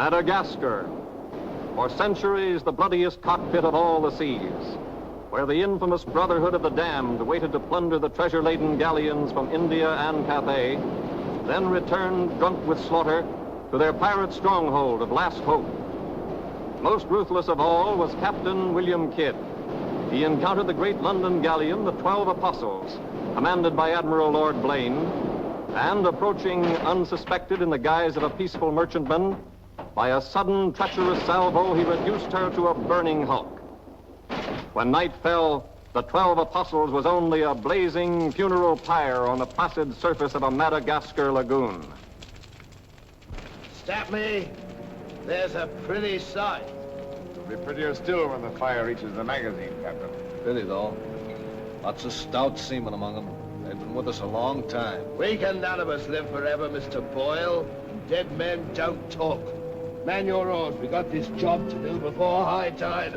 Madagascar, for centuries the bloodiest cockpit of all the seas, where the infamous Brotherhood of the Damned waited to plunder the treasure-laden galleons from India and Cathay, then returned drunk with slaughter to their pirate stronghold of Last Hope. Most ruthless of all was Captain William Kidd. He encountered the great London galleon, the 12 Apostles, commanded by Admiral Lord Blaine, and approaching unsuspected in the guise of a peaceful merchantman, by a sudden treacherous salvo, he reduced her to a burning hulk. When night fell, the 12 Apostles was only a blazing funeral pyre on the placid surface of a Madagascar lagoon. Stop me. There's a pretty sight. It'll be prettier still when the fire reaches the magazine, Captain. Pity, though. Lots of stout seamen among them. They've been with us a long time. We can none of us live forever, Mr. Boyle. Dead men don't talk. Man your oars. We got this job to do before high tide.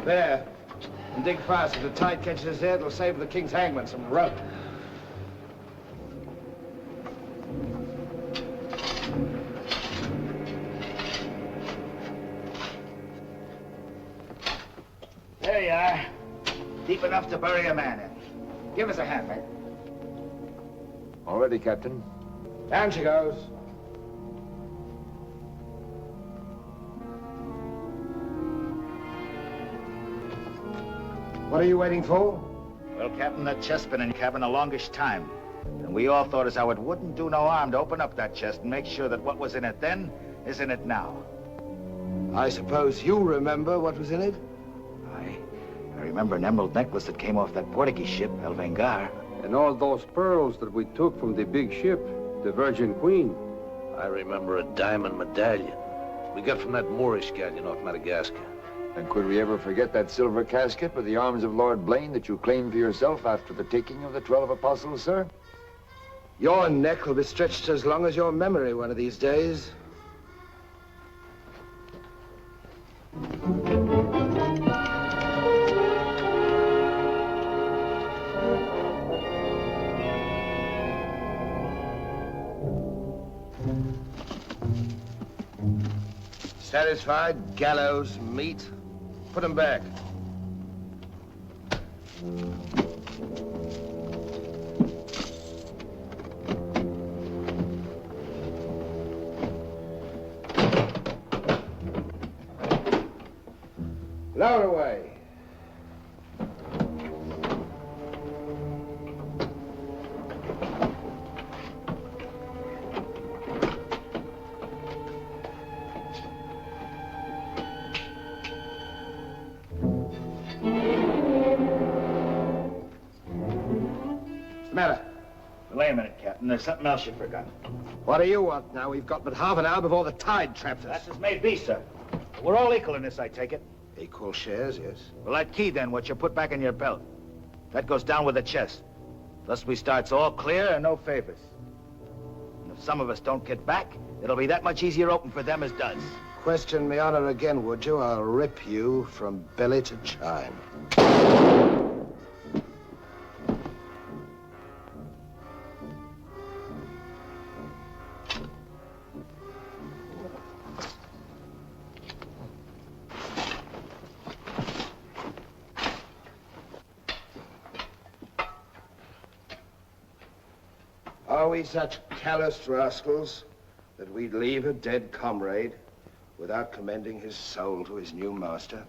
There. And dig fast. If the tide catches us there, it'll save the king's hangman some rope. There you are. Deep enough to bury a man in. Give us a hand, mate. All ready, Captain. Down she goes. What are you waiting for? Well, Captain, that chest's been in cabin a longish time. And we all thought as how it wouldn't do no harm to open up that chest and make sure that what was in it then is in it now. I suppose you remember what was in it? I remember an emerald necklace that came off that Portuguese ship, El Vengar. And all those pearls that we took from the big ship, the Virgin Queen. I remember a diamond medallion we got from that Moorish galleon off Madagascar. And could we ever forget that silver casket with the arms of Lord Blaine that you claimed for yourself after the taking of the 12 Apostles, sir? Your neck will be stretched as long as your memory one of these days. Satisfied? Gallows meat? Put them back. Lower away. Wait a minute, Captain. There's something else you forgot. What do you want now? We've got but half an hour before the tide traps us. That's as may be, sir. We're all equal in this, I take it. Equal shares, yes. Well, that key, then, what you put back in your belt, that goes down with the chest. Thus we starts all clear and no favors. And if some of us don't get back, it'll be that much easier open for them as does. Question me honor again, would you? I'll rip you from belly to chine. Are we such calloused rascals that we'd leave a dead comrade without commending his soul to his new master?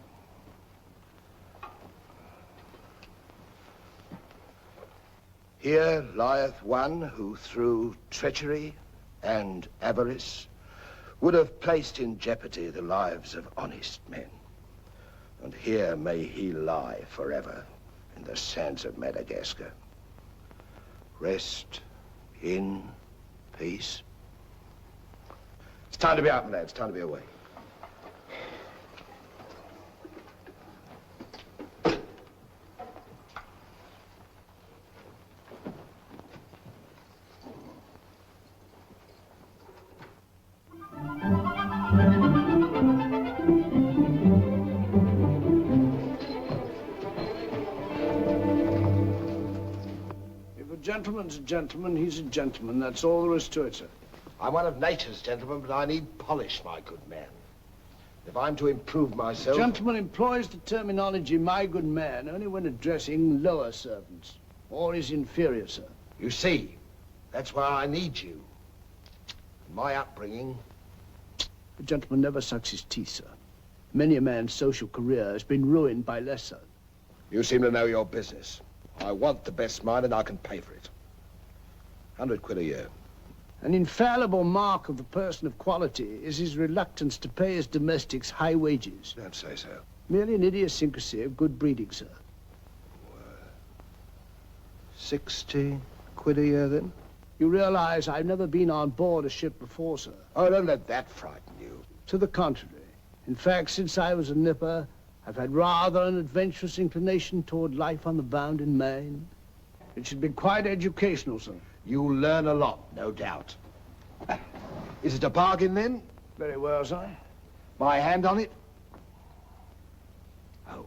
Here lieth one who through treachery, and avarice would have placed in jeopardy the lives of honest men. And here may he lie forever in the sands of Madagascar. Rest in peace. It's time to be out, lads. Time to be away. Gentleman's a gentleman, he's a gentleman. That's all there is to it, sir. I'm one of nature's gentlemen, but I need polish, my good man. If I'm to improve myself... A gentleman employs the terminology, my good man, only when addressing lower servants, or his inferior, sir. You see, that's why I need you. My upbringing... A gentleman never sucks his teeth, sir. Many a man's social career has been ruined by less, sir. You seem to know your business. I want the best mine, and I can pay for it. 100 quid a year. An infallible mark of the person of quality is his reluctance to pay his domestics high wages. Don't say so. Merely an idiosyncrasy of good breeding, sir. 60 quid a year, then? You realize I've never been on board a ship before, sir. Oh, don't let that frighten you. To the contrary. In fact, since I was a nipper, I've had rather an adventurous inclination toward life on the bound in Maine. It should be quite educational, sir. You'll learn a lot, no doubt. Is it a bargain, then? Very well, sir. My hand on it? Oh.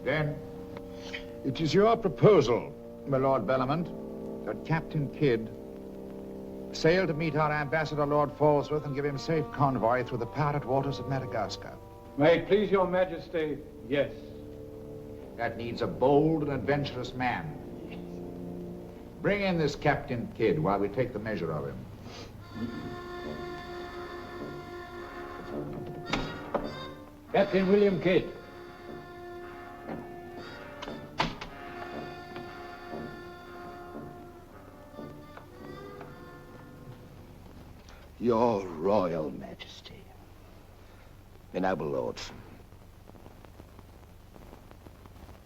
Then, it is your proposal, my Lord Bellomont, that Captain Kidd sail to meet our ambassador, Lord Falsworth, and give him safe convoy through the pirate waters of Madagascar. May it please your majesty, yes. That needs a bold and adventurous man. Bring in this Captain Kidd while we take the measure of him. Captain William Kidd. Your Royal Majesty. My noble lords.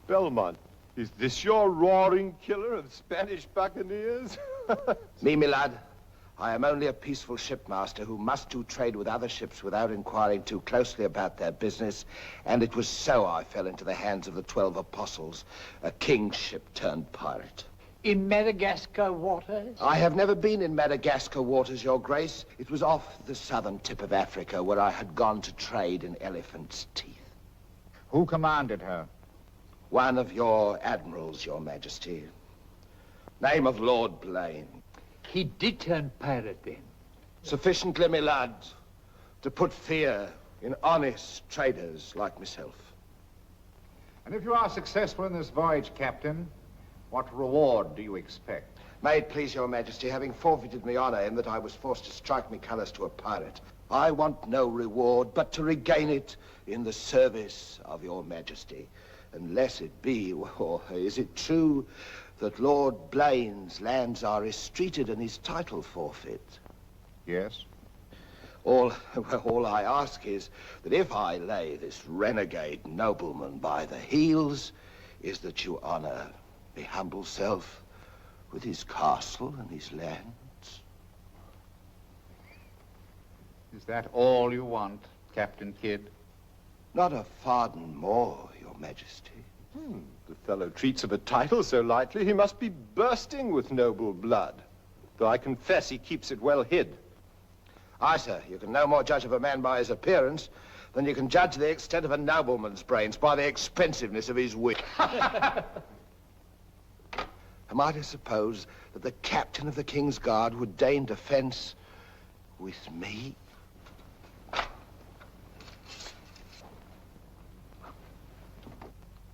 Belmont, is this your roaring killer of Spanish buccaneers? Me, my lad, I am only a peaceful shipmaster who must do trade with other ships without inquiring too closely about their business, and it was so I fell into the hands of the 12 apostles, a king's ship turned pirate. In Madagascar waters? I have never been in Madagascar waters, Your Grace. It was off the southern tip of Africa where I had gone to trade in elephants' teeth. Who commanded her? One of your admirals, Your Majesty. Name of Lord Blaine. He did turn pirate then? Sufficiently, my lad, to put fear in honest traders like myself. And if you are successful in this voyage, Captain, what reward do you expect? May it please Your Majesty, having forfeited my honor in that I was forced to strike me colors to a pirate, I want no reward but to regain it in the service of Your Majesty. Unless it be, or is it true that Lord Blaine's lands are estreated and his title forfeit? Yes. All I ask is that if I lay this renegade nobleman by the heels, is that you honor my humble self with his castle and his lands. Is that all you want, Captain Kidd? Not a farden more, Your Majesty. The fellow treats of a title so lightly, he must be bursting with noble blood. Though I confess he keeps it well hid. Aye, sir, you can no more judge of a man by his appearance than you can judge the extent of a nobleman's brains by the expensiveness of his wit. Am I to suppose that the captain of the King's Guard would deign defense with me?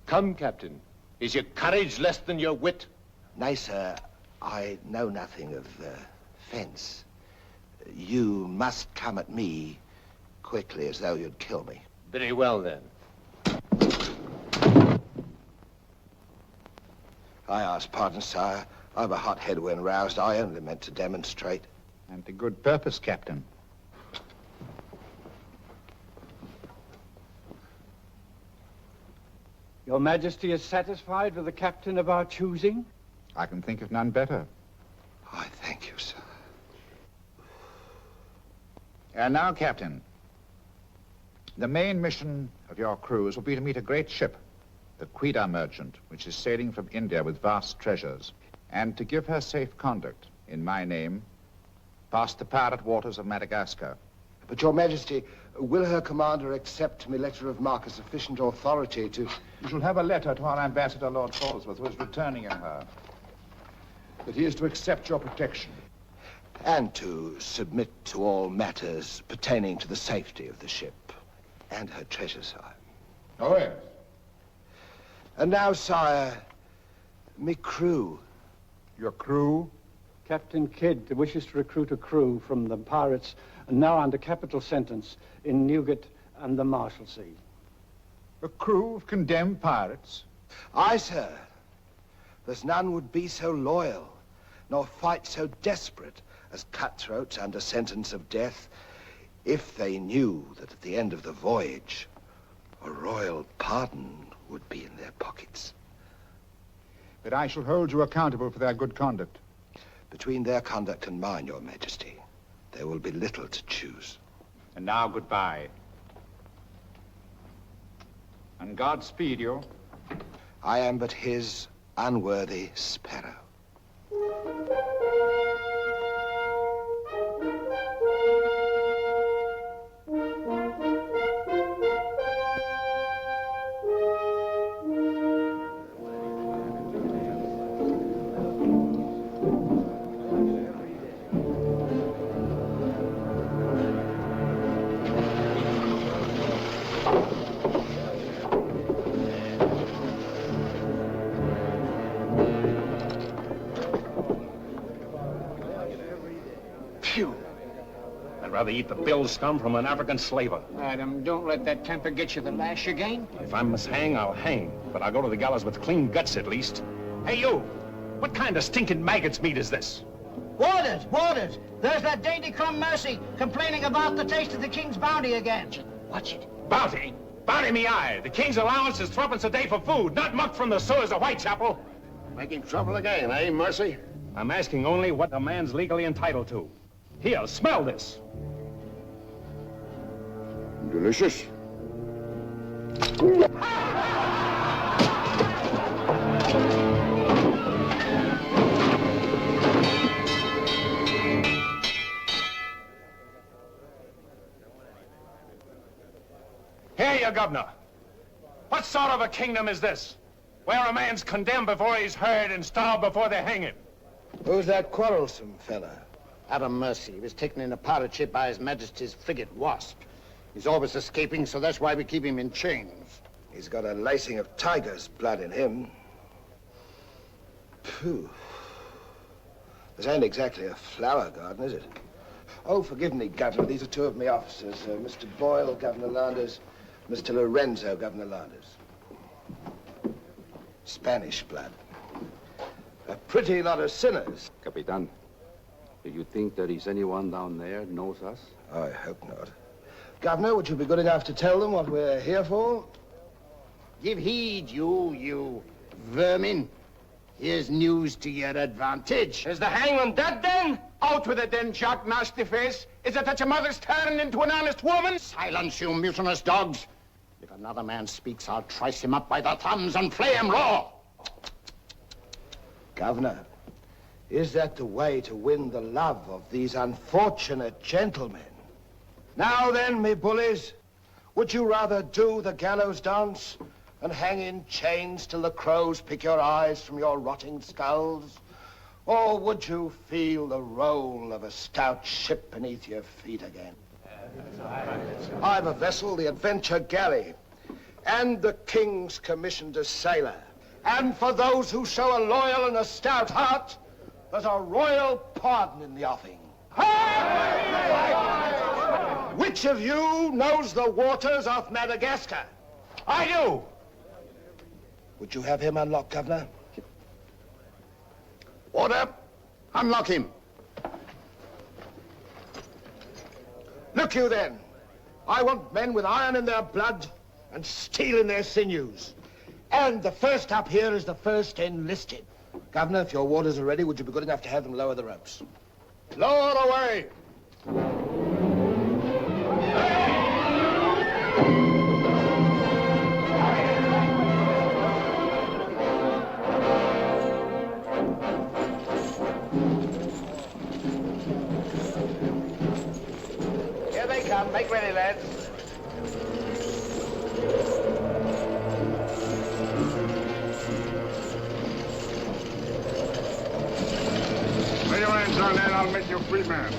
Come, Captain. Is your courage less than your wit? Nay, sir, I know nothing of fence. You must come at me quickly as though you'd kill me. Very well, then. I ask pardon, sire. I've a hot head when roused. I only meant to demonstrate. And to good purpose, Captain. Your Majesty is satisfied with the captain of our choosing? I can think of none better. I thank you, sir. And now, Captain, the main mission of your cruise will be to meet a great ship, the Quida merchant, which is sailing from India with vast treasures, and to give her safe conduct, in my name, past the pirate waters of Madagascar. But, Your Majesty, will her commander accept me letter of marque as sufficient authority to... You shall have a letter to our ambassador, Lord Falsworth, who is returning in her, that he is to accept your protection. And to submit to all matters pertaining to the safety of the ship and her treasure, sire. Oh, yes. And now, sire, me crew. Your crew? Captain Kidd wishes to recruit a crew from the pirates now under capital sentence in Newgate and the Marshalsea. A crew of condemned pirates? Aye, sir. There's none would be so loyal, nor fight so desperate as cutthroats under sentence of death, if they knew that at the end of the voyage, a royal pardon would be in their pockets. But I shall hold you accountable for their good conduct. Between their conduct and mine, Your Majesty, there will be little to choose. And now, goodbye. And God speed you. I am but his unworthy sparrow. Rather eat the bill scum from an African slaver. Madam, don't let that temper get you the lash again. If I must hang, I'll hang. But I'll go to the gallows with clean guts, at least. Hey, you! What kind of stinking maggot's meat is this? Warders! Warders! There's that dainty crumb Mercy complaining about the taste of the king's bounty again. Watch it. Bounty? Bounty me eye! The king's allowance is 3 a day for food, not muck from the sewers of Whitechapel. Making trouble again, eh, Mercy? I'm asking only what a man's legally entitled to. Here, smell this. Delicious. Here, you governor. What sort of a kingdom is this? Where a man's condemned before he's heard and starved before they hang him. Who's that quarrelsome fella? Adam Mercy. He was taken in a pirate ship by His Majesty's frigate Wasp. He's always escaping, so that's why we keep him in chains. He's got a lacing of tiger's blood in him. Phew. This ain't exactly a flower garden, is it? Oh, forgive me, Governor. These are two of my officers. Mr. Boyle, Governor Landers. Mr. Lorenzo, Governor Landers. Spanish blood. A pretty lot of sinners. Capitan, do you think there is anyone down there knows us? I hope not. Governor, would you be good enough to tell them what we're here for? Give heed, you vermin. Here's news to your advantage. Is the hangman dead then? Out with it then, Jack Nasty Face. Is it that your mother's turned into an honest woman? Silence, you mutinous dogs. If another man speaks, I'll trice him up by the thumbs and flay him raw. Governor, is that the way to win the love of these unfortunate gentlemen? Now then, me bullies, would you rather do the gallows dance and hang in chains till the crows pick your eyes from your rotting skulls? Or would you feel the roll of a stout ship beneath your feet again? I've a vessel, the Adventure Galley, and the King's commissioned a sailor. And for those who show a loyal and a stout heart, there's a royal pardon in the offing. Which of you knows the waters off Madagascar? I do. Would you have him unlocked, Governor? Order. Unlock him. Look you then. I want men with iron in their blood and steel in their sinews. And the first up here is the first enlisted. Governor, if your warders are ready, would you be good enough to have them lower the ropes? Lower away. Here they come. Make ready, lads. Lay your hands on that, I'll make you a free man.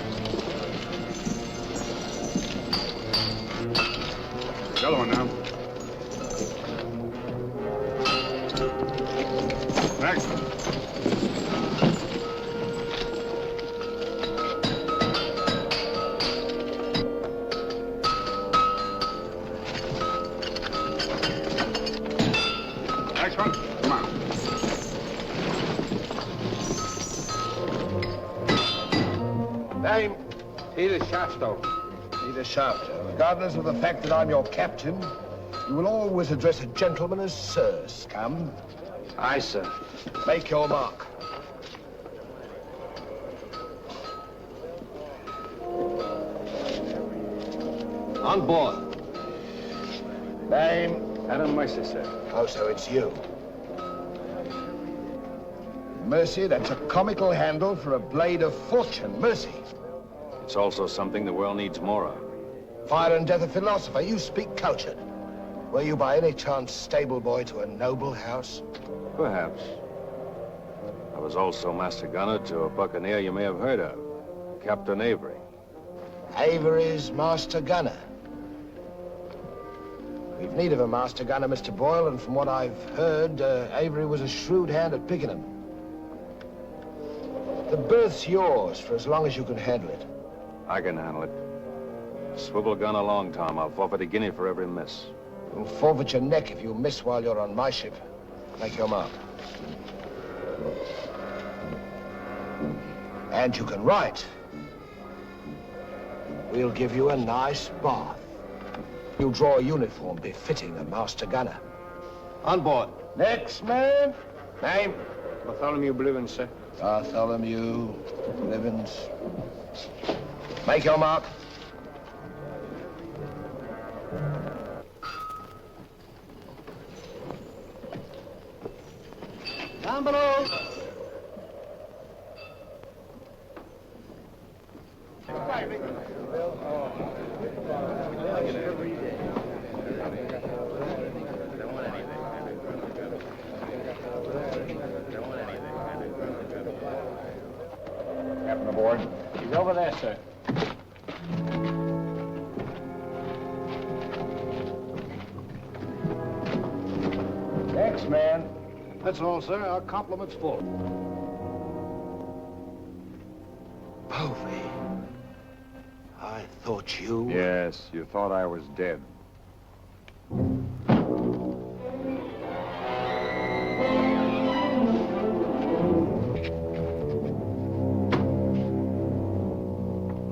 The other one now. Next. Next one. Come on. Name? Peter Shafto. Peter Shafto. Regardless of the fact that I'm your captain, you will always address a gentleman as Sir, scum. Aye, sir. Make your mark. On board. Name? Adam Mercer, sir. Oh, so it's you. Mercy, that's a comical handle for a blade of fortune. Mercy. It's also something the world needs more of. Fire and death a philosopher. You speak cultured. Were you by any chance stable boy to a noble house? Perhaps. I was also master gunner to a buccaneer you may have heard of, Captain Avery. Avery's master gunner. We've need of a master gunner, Mr. Boyle, and from what I've heard, Avery was a shrewd hand at picking them. The berth's yours for as long as you can handle it. I can handle it. Swivel gun along, Tom. I'll forfeit a guinea for every miss. You'll forfeit your neck if you miss while you're on my ship. Make your mark. And you can write. We'll give you a nice bath. You'll draw a uniform befitting a master gunner. On board. Next man. Name? Bartholomew Blivens, sir. Bartholomew Blivens. Make your mark. Down below. Captain aboard. He's over there, sir. Next man. That's all, sir. Our compliments full. Povey. I thought you... Yes, you thought I was dead.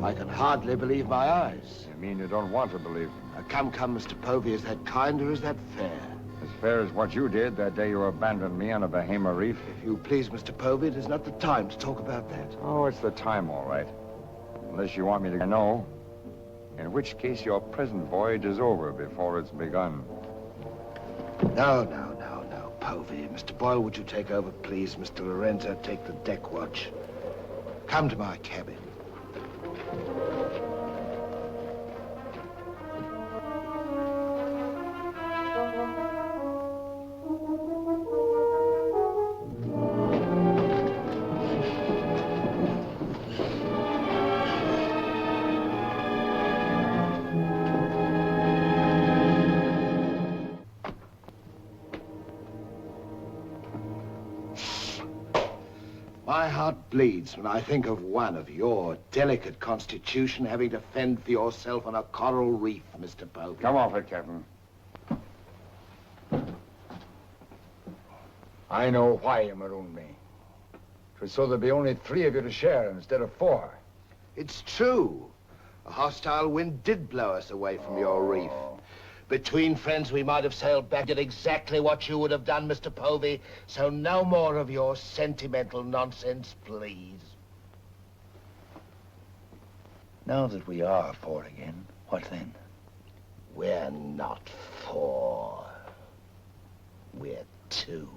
I can hardly believe my eyes. You mean you don't want to believe them? Come, Mr. Povey. Is that kind or is that fair? As fair as what you did that day you abandoned me on a Bahama reef? If you please, Mr. Povey, it is not the time to talk about that. Oh, it's the time, all right. Unless you want me to know. In which case your present voyage is over before it's begun. No, Povey. Mr. Boyle, would you take over, please? Mr. Lorenzo, take the deck watch. Come to my cabin. My heart bleeds when I think of one of your delicate constitution having to fend for yourself on a coral reef, Mr. Povey. Come off it, Captain. I know why you marooned me. It was so there'd be only 3 of you to share instead of 4. It's true. A hostile wind did blow us away from your reef. Between friends, we might have sailed back, did exactly what you would have done, Mr. Povey. So no more of your sentimental nonsense, please. Now that we are 4 again, what then? We're not 4. We're 2.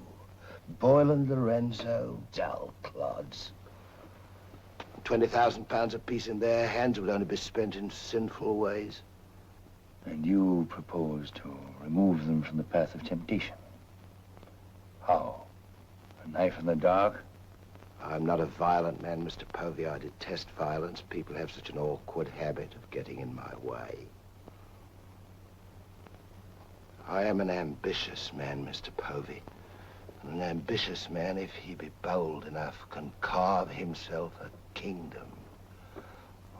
Boyle and Lorenzo, dull clods. 20,000 pounds apiece in their hands would only be spent in sinful ways. And you propose to remove them from the path of temptation. How? A knife in the dark? I'm not a violent man, Mr. Povey. I detest violence. People have such an awkward habit of getting in my way. I am an ambitious man, Mr. Povey. And an ambitious man, if he be bold enough, can carve himself a kingdom.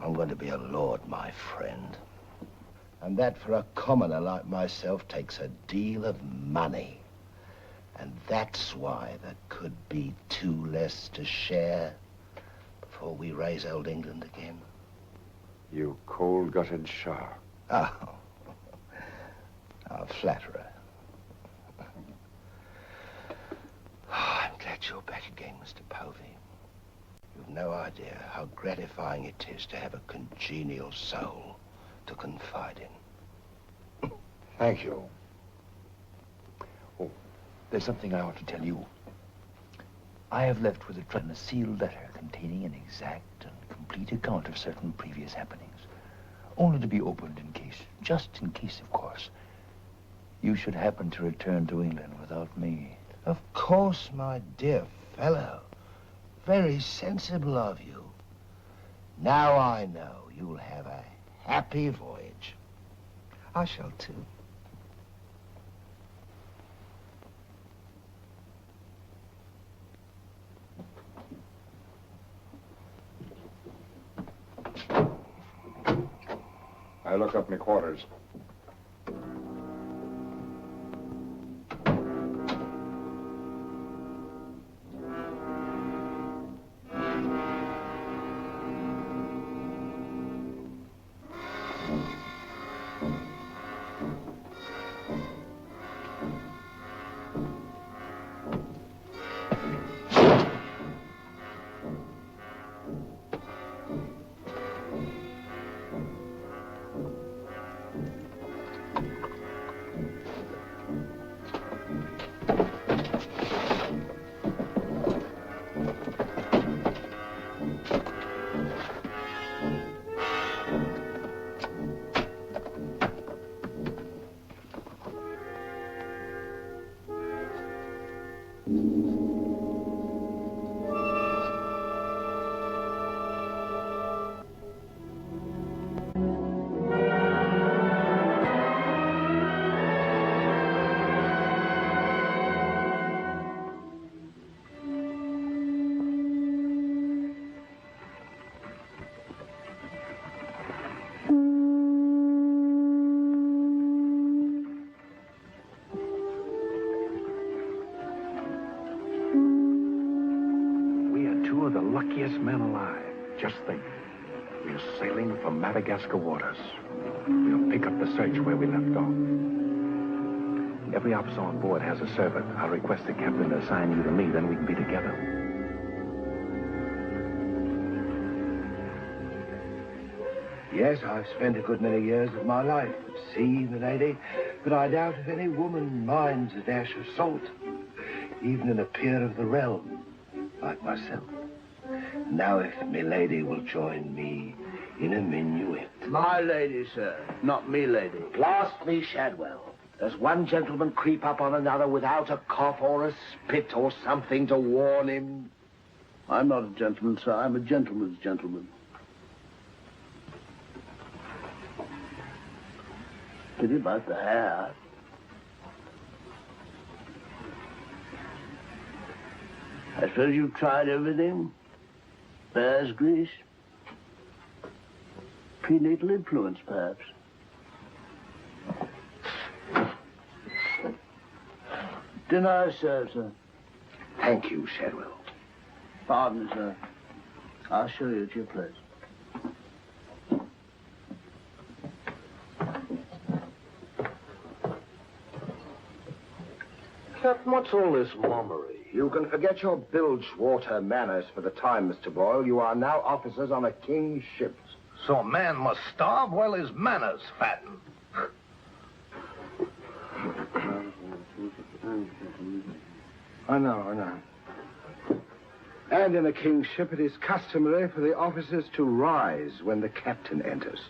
I'm going to be a lord, my friend. And that for a commoner like myself takes a deal of money. And that's why there could be 2 less to share before we raise old England again. You cold-gutted shark. Oh, a flatterer. Oh, I'm glad you're back again, Mr. Povey. You've no idea how gratifying it is to have a congenial soul to confide in. Thank you. Oh, there's something I ought to tell you. I have left with the treasure a sealed letter containing an exact and complete account of certain previous happenings, only to be opened in case, just in case, of course, you should happen to return to England without me. Of course, my dear fellow. Very sensible of you. Now I know you'll have a happy voyage. I shall too. I look up my quarters. Luckiest men alive. Just think. We're sailing for Madagascar waters. We'll pick up the search where we left off. Every officer on board has a servant. I'll request the captain to assign you to me, then we can be together. Yes, I've spent a good many years of my life at sea, milady, but I doubt if any woman minds a dash of salt, even in a peer of the realm, like myself. Now, if milady will join me in a minuet. My lady, sir, not me lady. Blast me, Shadwell. Does one gentleman creep up on another without a cough or a spit or something to warn him? I'm not a gentleman, sir. I'm a gentleman's gentleman. Pity about the hair. I suppose you've tried everything? Bear's grease? Prenatal influence, perhaps? Dinner served, sir. Thank you, Shadwell. Pardon me, sir. I'll show you to your place. Captain, what's all this mummery? You can forget your bilge water manners for the time, Mr. Boyle. You are now officers on a king's ship. So a man must starve while his manners fatten. I know. And in a king's ship, it is customary for the officers to rise when the captain enters.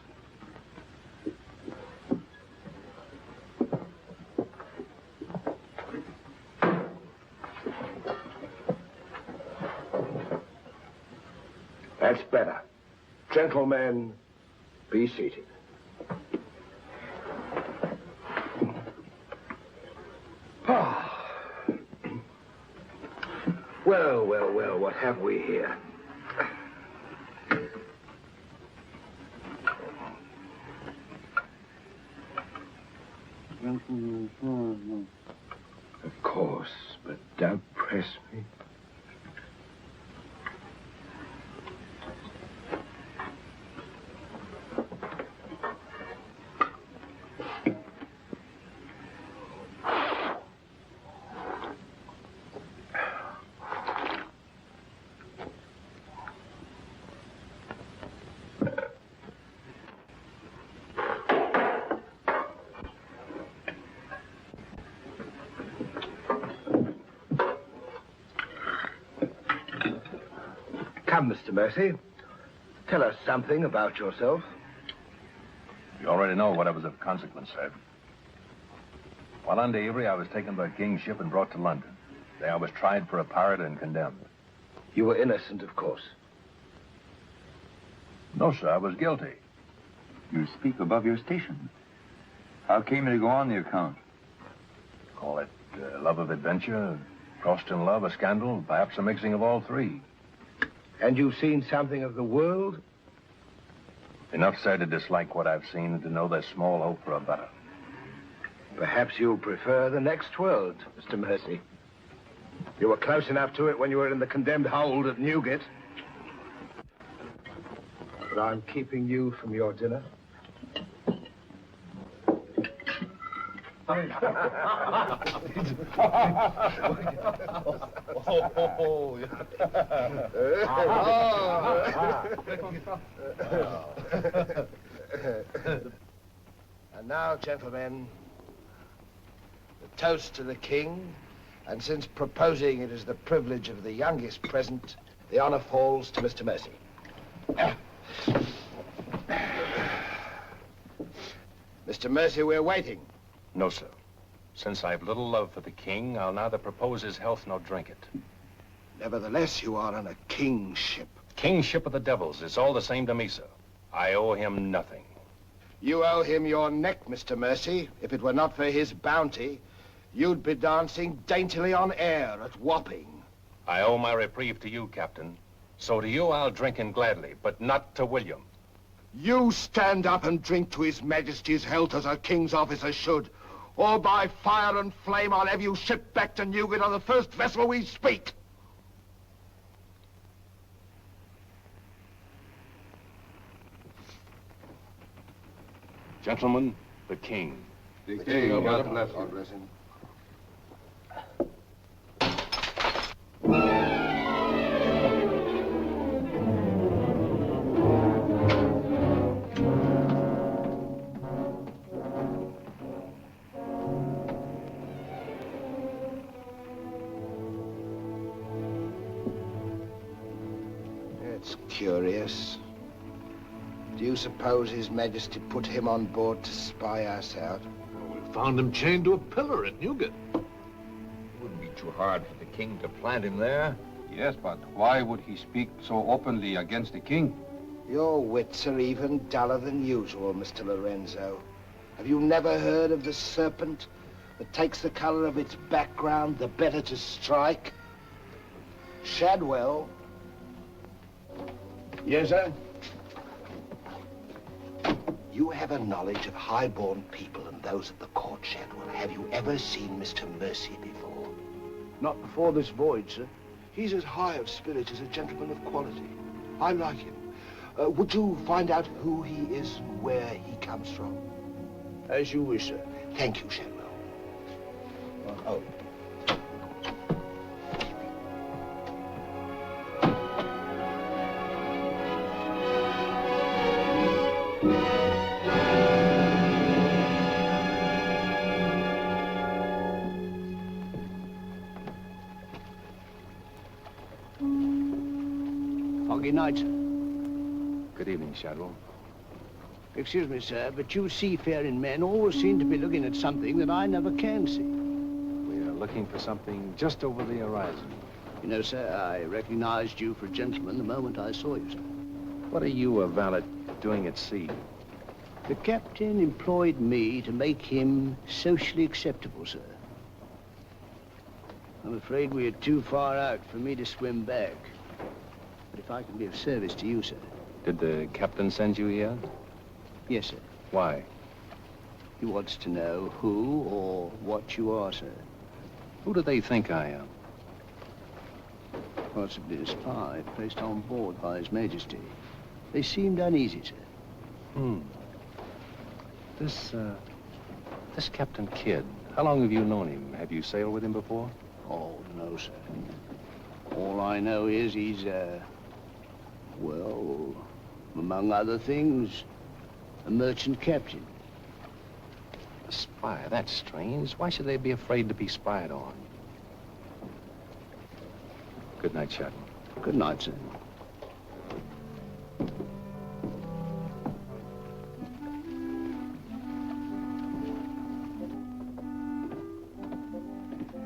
That's better. Gentlemen, be seated. Well, what have we here? Of course, but don't press me. Come, Mr. Mercy. Tell us something about yourself. You already know what was of consequence, sir. While under Avery, I was taken by King's ship and brought to London. There I was tried for a pirate and condemned. You were innocent, of course. No, sir, I was guilty. You speak above your station. How came you to go on the account? Call it love of adventure, crossed in love, a scandal, perhaps a mixing of all three. And you've seen something of the world? Enough, sir, to dislike what I've seen and to know there's small hope for a better. Perhaps you'll prefer the next world, Mr. Mercy. You were close enough to it when you were in the condemned hold at Newgate. But I'm keeping you from your dinner. And now, gentlemen, the toast to the king, and since proposing it is the privilege of the youngest present, the honor falls to Mr. Mercy. Mr. Mercy, we're waiting. No, sir. Since I've little love for the king, I'll neither propose his health nor drink it. Nevertheless, you are on a king's ship. King's ship of the devils. It's all the same to me, sir. I owe him nothing. You owe him your neck, Mr. Mercy. If it were not for his bounty, you'd be dancing daintily on air at Wapping. I owe my reprieve to you, Captain. So to you I'll drink in gladly, but not to William. You stand up and drink to His Majesty's health as a king's officer should. Or by fire and flame, I'll have you shipped back to Newgate on the first vessel we speak. Gentlemen, the king. The king, God bless him. curious. Do you suppose His Majesty put him on board to spy us out? Well, we found him chained to a pillar at Newgate. It wouldn't be too hard for the king to plant him there. Yes, but why would he speak so openly against the king? Your wits are even duller than usual, Mr. Lorenzo. Have you never heard of the serpent that takes the color of its background the better to strike? Shadwell. Yes, sir? You have a knowledge of high-born people and those at the court, Shadwell. Have you ever seen Mr. Mercy before? Not before this voyage, sir. He's as high of spirit as a gentleman of quality. I like him. Would you find out who he is and where he comes from? As you wish, sir. Thank you, Shadwell. Oh. Foggy night, sir. Good evening, Shadwell. Excuse me, sir, but you seafaring men always seem to be looking at something that I never can see. We are looking for something just over the horizon. You know, sir, I recognized you for a gentleman the moment I saw you, sir. What are you, a valet, doing at sea? The captain employed me to make him socially acceptable, sir. I'm afraid we are too far out for me to swim back. But if I can be of service to you, sir. Did the captain send you here? Yes, sir. Why? He wants to know who or what you are, sir. Who do they think I am? Possibly a spy placed on board by His Majesty. They seemed uneasy, sir. This Captain Kidd, how long have you known him? Have you sailed with him before? Oh, no, sir. All I know is he's, well, among other things, a merchant captain. A spy? That's strange. Why should they be afraid to be spied on? Good night, Shadwell. Good night, sir.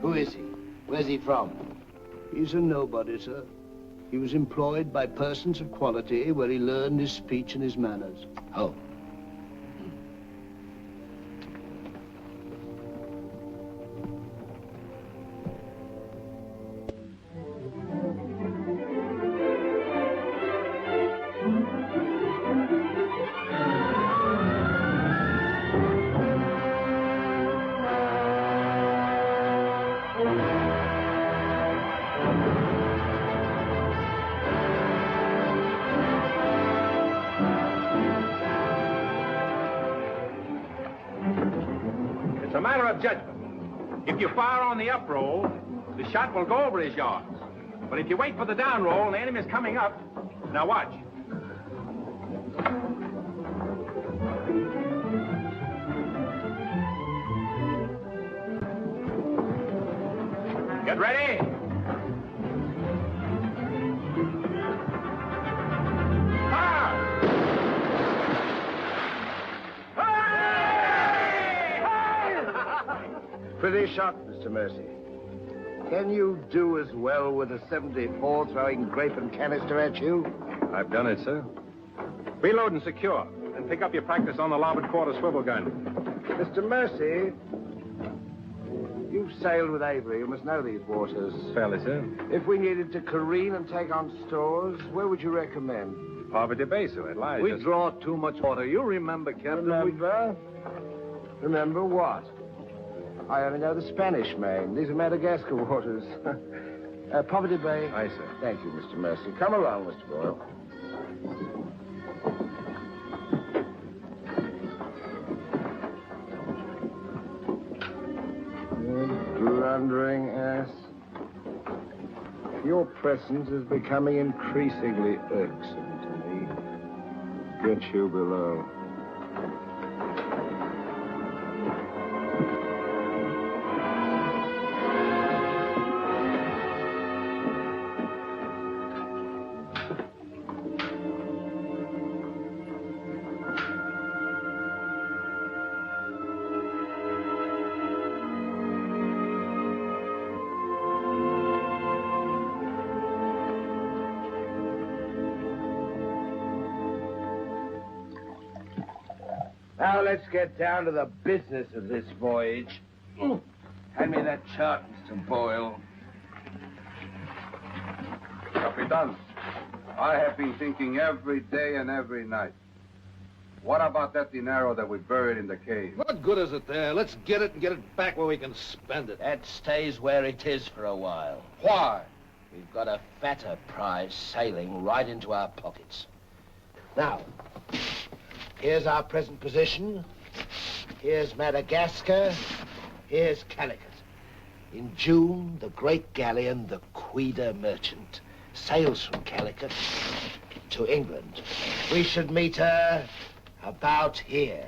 Who is he? Where's he from? He's a nobody, sir. He was employed by persons of quality where he learned his speech and his manners. Oh. It's a matter of judgment. If you fire on the up roll, the shot will go over his yards. But if you wait for the down roll and the enemy's coming up, now watch. Get ready. Pretty shot, Mr. Mercy. Can you do as well with a 74 throwing grape and canister at you? I've done it, sir. Reload and secure, and pick up your practice on the larboard quarter swivel gun. Mr. Mercy, you've sailed with Avery. You must know these waters. Fairly, sir. If we needed to careen and take on stores, where would you recommend? Poverty Bay, sir. It lies. We draw too much water. You remember, Captain. Remember? Remember what? I only know the Spanish Main. These are Madagascar waters. Poverty Bay. Aye, sir. Thank you, Mr. Mercy. Come along, Mr. Boyle. Blundering ass. Your presence is becoming increasingly irksome to me. Get you below. Now let's get down to the business of this voyage. Hand me that chart, Mr. Boyle. Capitan, I have been thinking every day and every night. What about that dinero that we buried in the cave? What good is it there? Let's get it and get it back where we can spend it. That stays where it is for a while. Why? We've got a fatter prize sailing right into our pockets. Now, here's our present position. Here's Madagascar. Here's Calicut. In June, the great galleon, the Queen Merchant, sails from Calicut to England. We should meet her about here.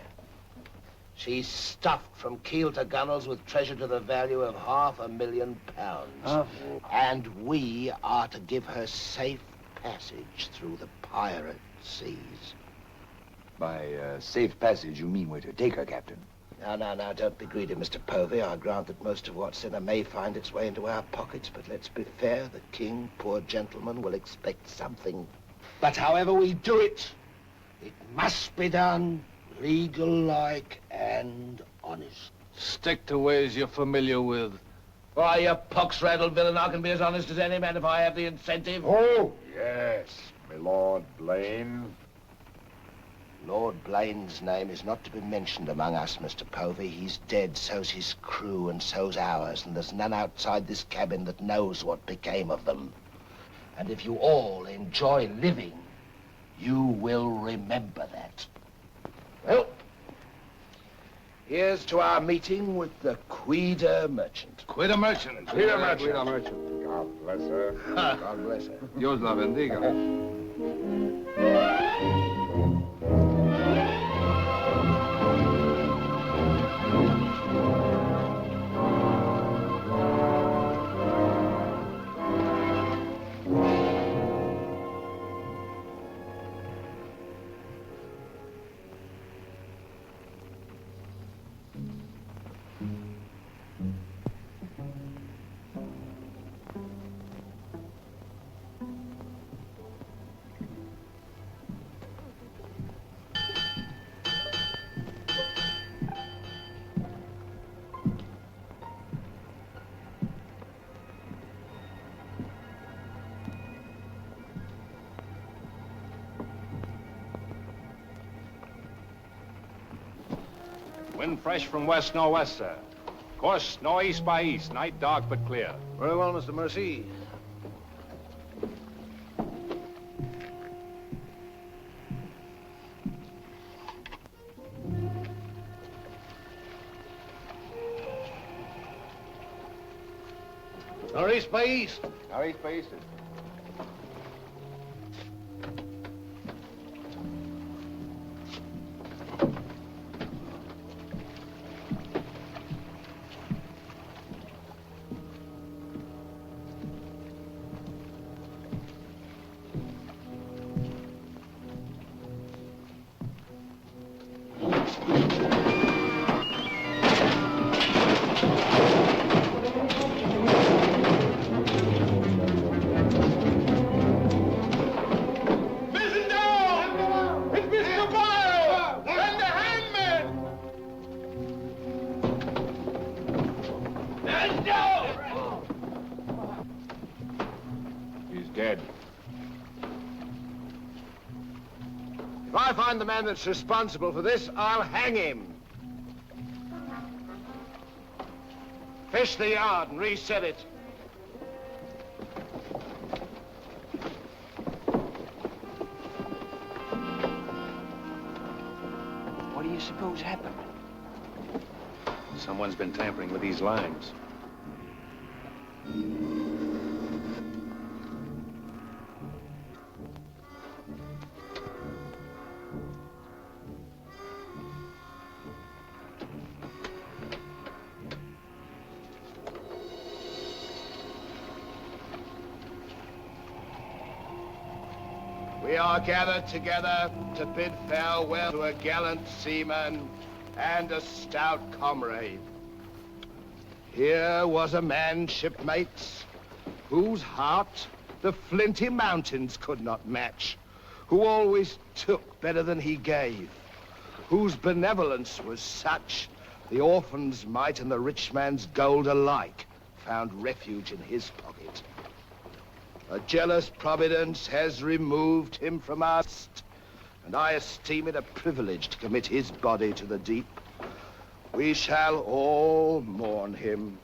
She's stuffed from keel to gunwales with treasure to the value of £500,000. And we are to give her safe passage through the pirate seas. By safe passage, you mean we're to take her, Captain? Now, don't be greedy, Mr. Povey. I grant that most of what's in her may find its way into our pockets, but let's be fair. The king, poor gentleman, will expect something. But however we do it, it must be done legal-like and honest. Stick to ways you're familiar with. Why, you pox-rattled villain, I can be as honest as any man if I have the incentive. Oh, yes, my Lord Blaine. Lord Blaine's name is not to be mentioned among us, Mr. Povey. He's dead, so's his crew, and so's ours, and there's none outside this cabin that knows what became of them. And if you all enjoy living, you will remember that. Well, here's to our meeting with the Queen Merchant. Queen Merchant. Queen Merchant. God bless her. God bless her. Dios la bendiga. Wind fresh from west-northwest, sir. Course northeast by east. Night dark but clear. Very well, Mr. Mercy. Northeast by east. Northeast by east. If I find the man that's responsible for this, I'll hang him. Fish the yard and reset it. What do you suppose happened? Someone's been tampering with these lines. We are gathered together to bid farewell to a gallant seaman and a stout comrade. Here was a man, shipmates, whose heart the flinty mountains could not match, who always took better than he gave, whose benevolence was such, the orphan's mite and the rich man's gold alike found refuge in his pocket. A jealous providence has removed him from us, and I esteem it a privilege to commit his body to the deep. We shall all mourn him.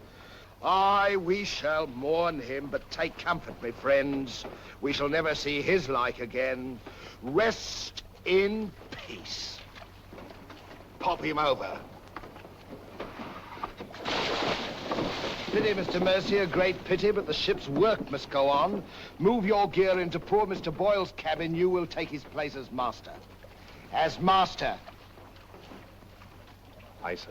Aye, we shall mourn him, but take comfort, my friends. We shall never see his like again. Rest in peace. Pop him over. Pity, Mr. Mercy, a great pity, but the ship's work must go on. Move your gear into poor Mr. Boyle's cabin. You will take his place as master. As master. Aye, sir.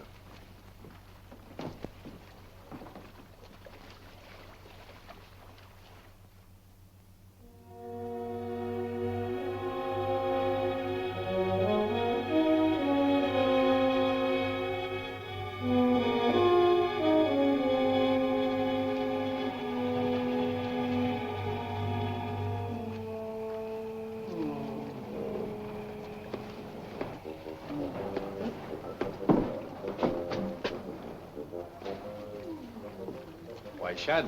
Shad.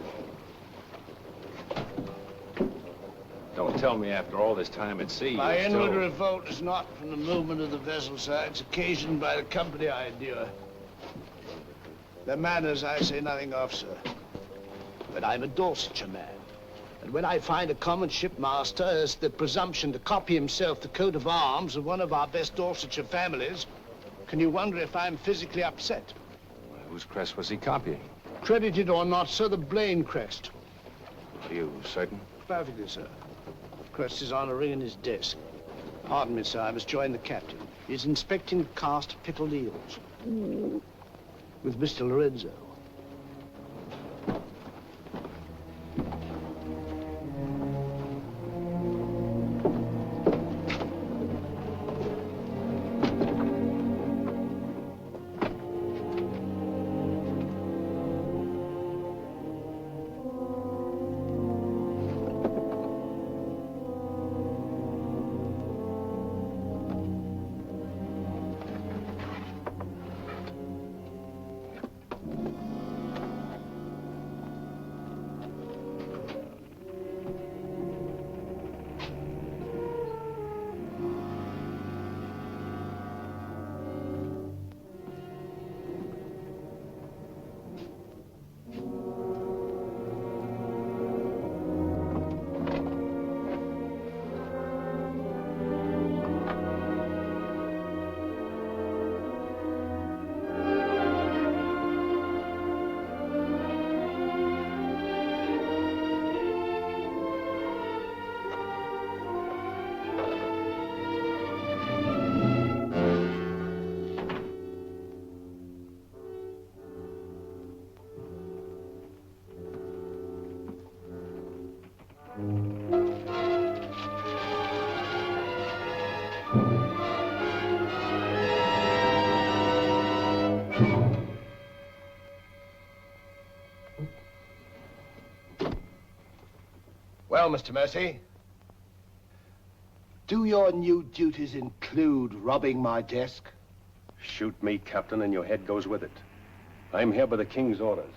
Don't tell me after all this time at sea. My inward revolt is not from the movement of the vessel, sir. It's occasioned by the company I endure. Their manners I say nothing of, sir. But I'm a Dorsetshire man. And when I find a common shipmaster has the presumption to copy himself the coat of arms of one of our best Dorsetshire families, can you wonder if I'm physically upset? Well, whose crest was he copying? Credited or not, sir, the Blaine crest. Are you certain? Perfectly, sir. Crest is on a ring in his desk. Pardon me, sir, I must join the captain. He's inspecting the cast of pickled eels. With Mr. Lorenzo. Well, Mr. Mercy, do your new duties include robbing my desk? Shoot me, Captain, and your head goes with it. I'm here by the King's orders.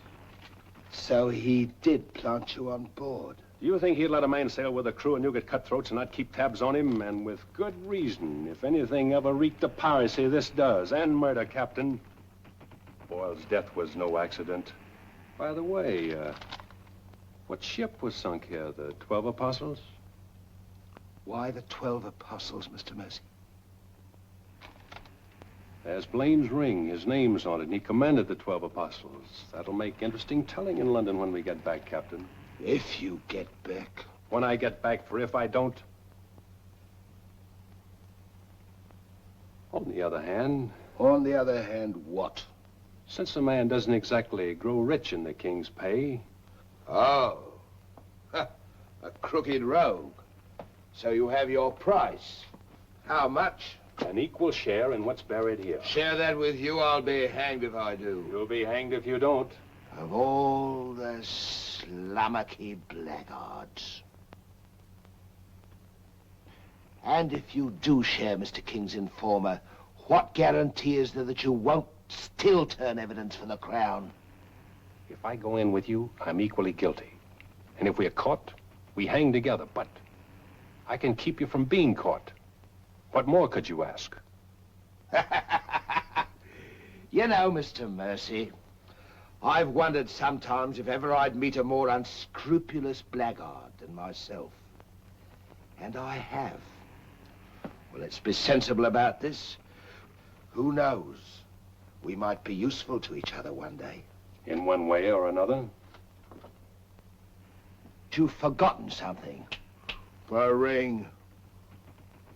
So he did plant you on board? Do you think he'd let a man sail with a crew and you get cutthroats and not keep tabs on him? And with good reason. If anything ever reeked of piracy, this does. And murder, Captain. Boyle's death was no accident. By the way, what ship was sunk here? The 12 Apostles? Why the 12 Apostles, Mr. Mercy? There's Blaine's ring. His name's on it, and he commanded the 12 Apostles. That'll make interesting telling in London when we get back, Captain. If you get back. When I get back, for if I don't. On the other hand... On the other hand, what? Since a man doesn't exactly grow rich in the King's pay... Oh. A crooked rogue. So you have your price. How much? An equal share in what's buried here. Share that with you, I'll be hanged if I do. You'll be hanged if you don't. Of all the slummocky blackguards. And if you do share Mr. King's informer, What guarantee is there that you won't still turn evidence for the Crown? If I go in with you, I'm equally guilty. And if we're caught, we hang together. But I can keep you from being caught. What more could you ask? You know, Mr. Mercy, I've wondered sometimes if ever I'd meet a more unscrupulous blackguard than myself. And I have. Well, let's be sensible about this. Who knows? We might be useful to each other one day. In one way or another? You've forgotten something. A ring.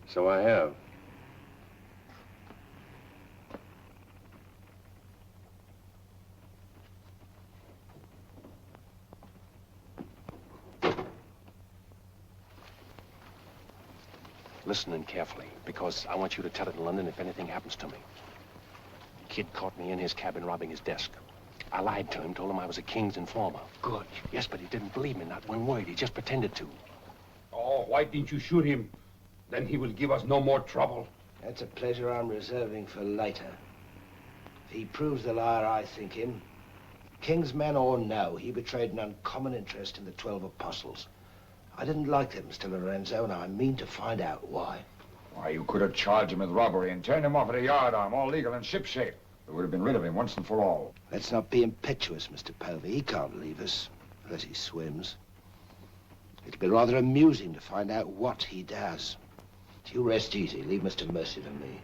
So I have. Listen in carefully, because I want you to tell it in London if anything happens to me. Kid caught me in his cabin robbing his desk. I lied to him, told him I was a king's informer. Good. Yes, but he didn't believe me, not one word. He just pretended to. Oh, why didn't you shoot him? Then he will give us no more trouble. That's a pleasure I'm reserving for later. If he proves the liar I think him, king's man or no, he betrayed an uncommon interest in the 12 apostles. I didn't like them, Mr. Lorenzo, and I mean to find out why. Why, you could have charged him with robbery and turned him off at a yardarm, all legal and shipshape. We would have been rid of him once and for all. Let's not be impetuous, Mr. Povey. He can't leave us, unless he swims. It'll be rather amusing to find out what he does. You rest easy. Leave Mr. Mercy to me.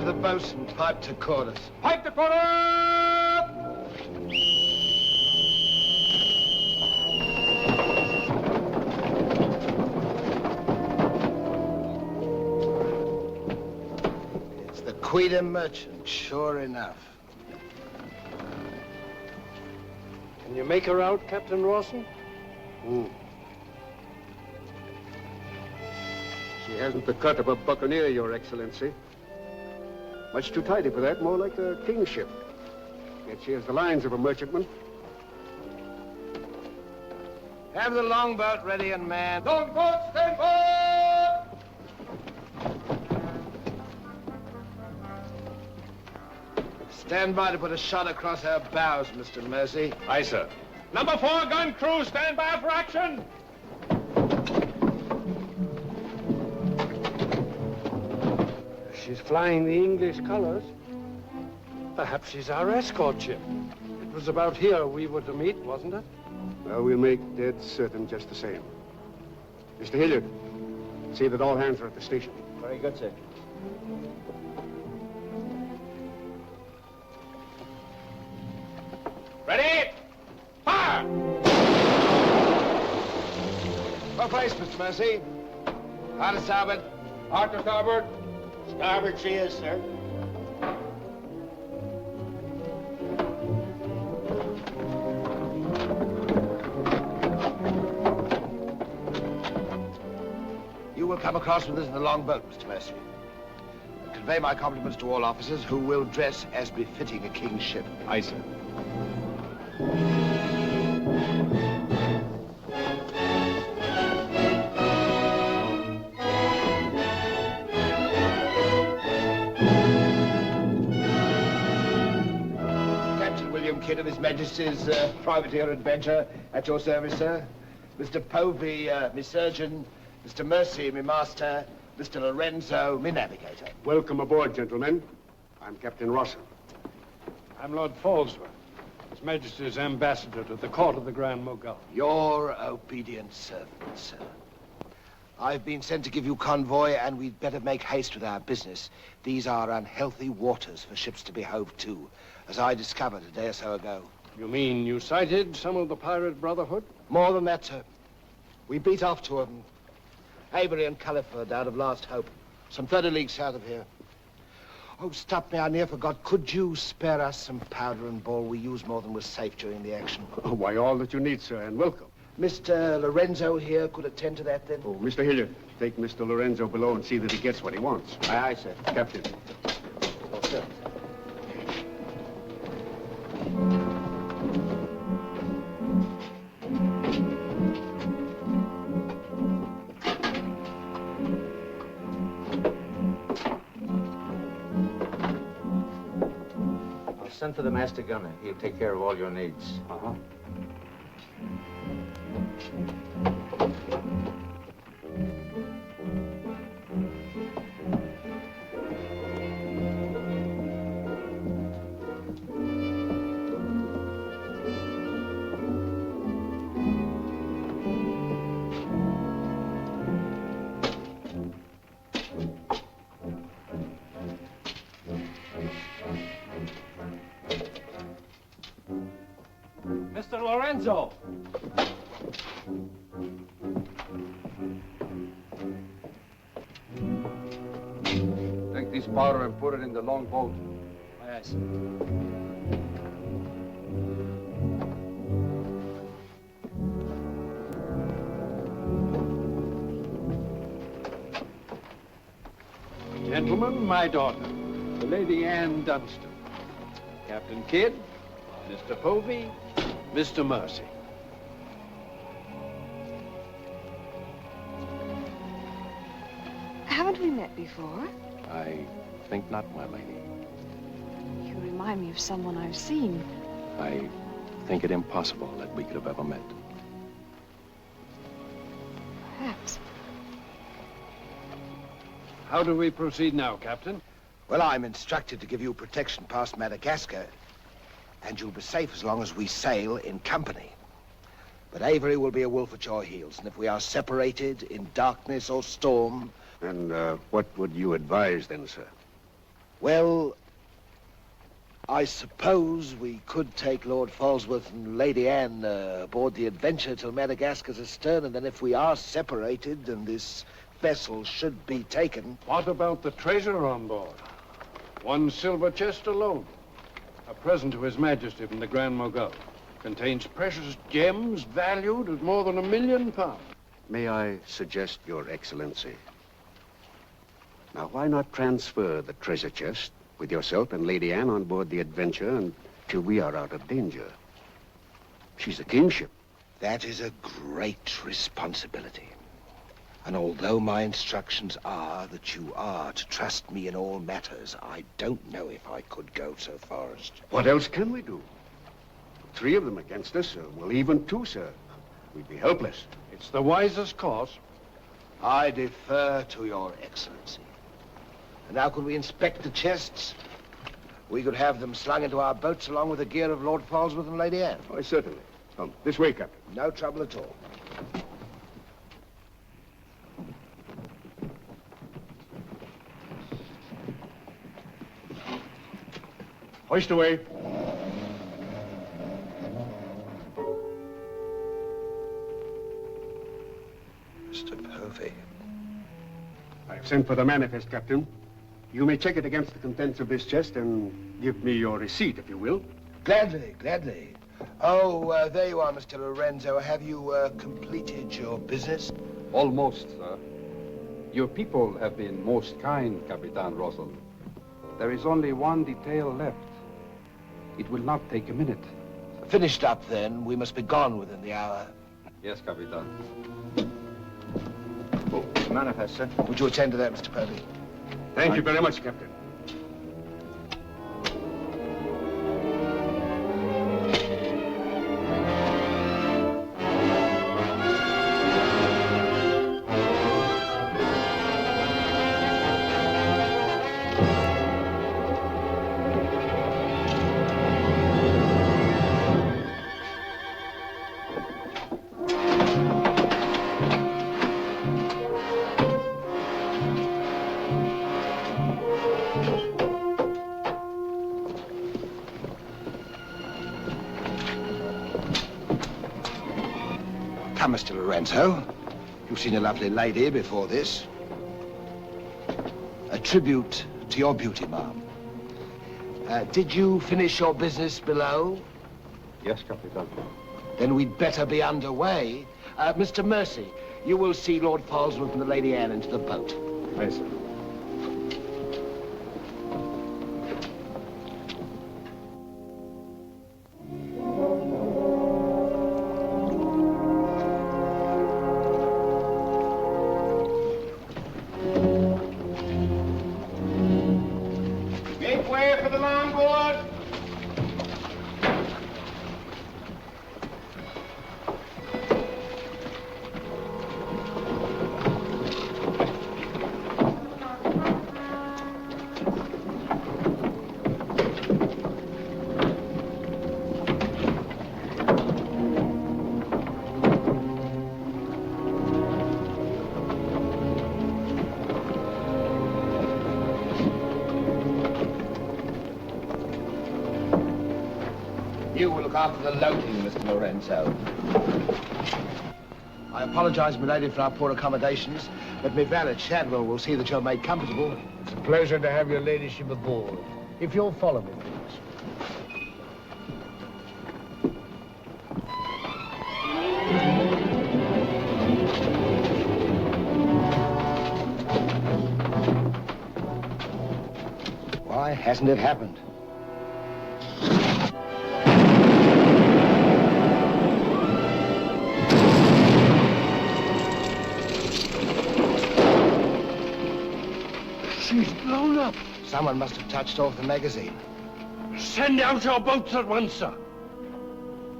The boatswain pipe to chorus. Pipe to chorus! It's the Queen Merchant, sure enough. Can you make her out, Captain Rawson? She hasn't the cut of a buccaneer, Your Excellency. Much too tidy for that, more like a king's ship. Yet she has the lines of a merchantman. Have the longboat ready and manned. Longboat, stand by! Stand by to put a shot across her bows, Mr. Mercy. Aye, sir. Number 4 gun crew, stand by for action! She's flying the English colors. Perhaps she's our escort ship. It was about here we were to meet, wasn't it? Well, we'll make dead certain just the same. Mr. Hilliard, see that all hands are at the station. Very good, sir. Ready? Fire! For place, Mr. Mercy. Hard to starboard. Hard to starboard. Starboard she is, sir. You will come across with us in the longboat, Mr. Mercy. And convey my compliments to all officers who will dress as befitting a king's ship. Aye, sir. Kidd of His Majesty's privateer Adventure, at your service, sir. Mr. Povey, me surgeon. Mr. Mercy, me master. Mr. Lorenzo, me navigator. Welcome aboard, gentlemen. I'm Captain Rawson. I'm Lord Falsworth. His Majesty's ambassador to the court of the Grand Mogul. Your obedient servant, sir. I've been sent to give you convoy, and we'd better make haste with our business. These are unhealthy waters for ships to be hove to, as I discovered a day or so ago. You mean you sighted some of the pirate brotherhood? More than that, sir. We beat off two of them. Avery and Culliford out of Last Hope, some 30 leagues south of here. Oh, stop me, I near forgot. Could you spare us some powder and ball? We used more than was safe during the action. Oh, why, all that you need, sir, and welcome. Mr. Lorenzo here could attend to that, then? Oh, Mr. Hilliard, take Mr. Lorenzo below and see that he gets what he wants. Aye, aye, sir. Captain. Oh, sir. I'll send for the master gunner. He'll take care of all your needs. Uh-huh. Mr. Lorenzo! Take this powder and put it in the long boat. Aye, aye, sir. Gentlemen, my daughter, the Lady Anne Dunstan. Captain Kidd, Mr. Povey, Mr. Mercy. Haven't we met before? I think not, my lady. You remind me of someone I've seen. I think it impossible that we could have ever met. Perhaps. How do we proceed now, Captain? Well, I'm instructed to give you protection past Madagascar, and you'll be safe as long as we sail in company. But Avery will be a wolf at your heels, and if we are separated in darkness or storm... And what would you advise then, sir? Well, I suppose we could take Lord Falsworth and Lady Anne aboard the Adventure till Madagascar's astern, and then if we are separated and this vessel should be taken... What about the treasure on board? One silver chest alone. A present to His Majesty from the Grand Mogul. Contains precious gems valued at more than £1 million. May I suggest, Your Excellency? Now, why not transfer the treasure chest with yourself and Lady Anne on board the Adventure until we are out of danger? She's a kingship. That is a great responsibility. And although my instructions are that you are to trust me in all matters, I don't know if I could go so far as to... What else can we do? 3 of them against us, well, even 2, sir. We'd be helpless. It's the wisest course. I defer to your excellency. And now could we inspect the chests? We could have them slung into our boats along with the gear of Lord Falsworth and Lady Anne. Oh, certainly. Come, this way, Captain. No trouble at all. Hoist away. Mr. Povey. I've sent for the manifest, Captain. You may check it against the contents of this chest and give me your receipt, if you will. Gladly, gladly. Oh, there you are, Mr. Lorenzo. Have you completed your business? Almost, sir. Your people have been most kind, Capitan Russell. There is only one detail left. It will not take a minute. Finished up, then. We must be gone within the hour. Yes, Capitan. Oh, manifest, sir. Would you attend to that, Mr. Povey? Thank you very much, Captain. Come, Mr. Lorenzo. You've seen a lovely lady before this. A tribute to your beauty, ma'am. Did you finish your business below? Yes, Capitan. Then we'd better be underway. Mr. Mercy, you will see Lord Falsworth and the Lady Anne into the boat. Aye, sir. Make way for the longboard. You will look after the loading, Mr. Lorenzo. I apologize, milady, for our poor accommodations, but my valet Shadwell will see that you're made comfortable. It's a pleasure to have your ladyship aboard. If you'll follow me, please. Why hasn't it happened? She's blown up. Someone must have touched off the magazine. Send out your boats at once, sir.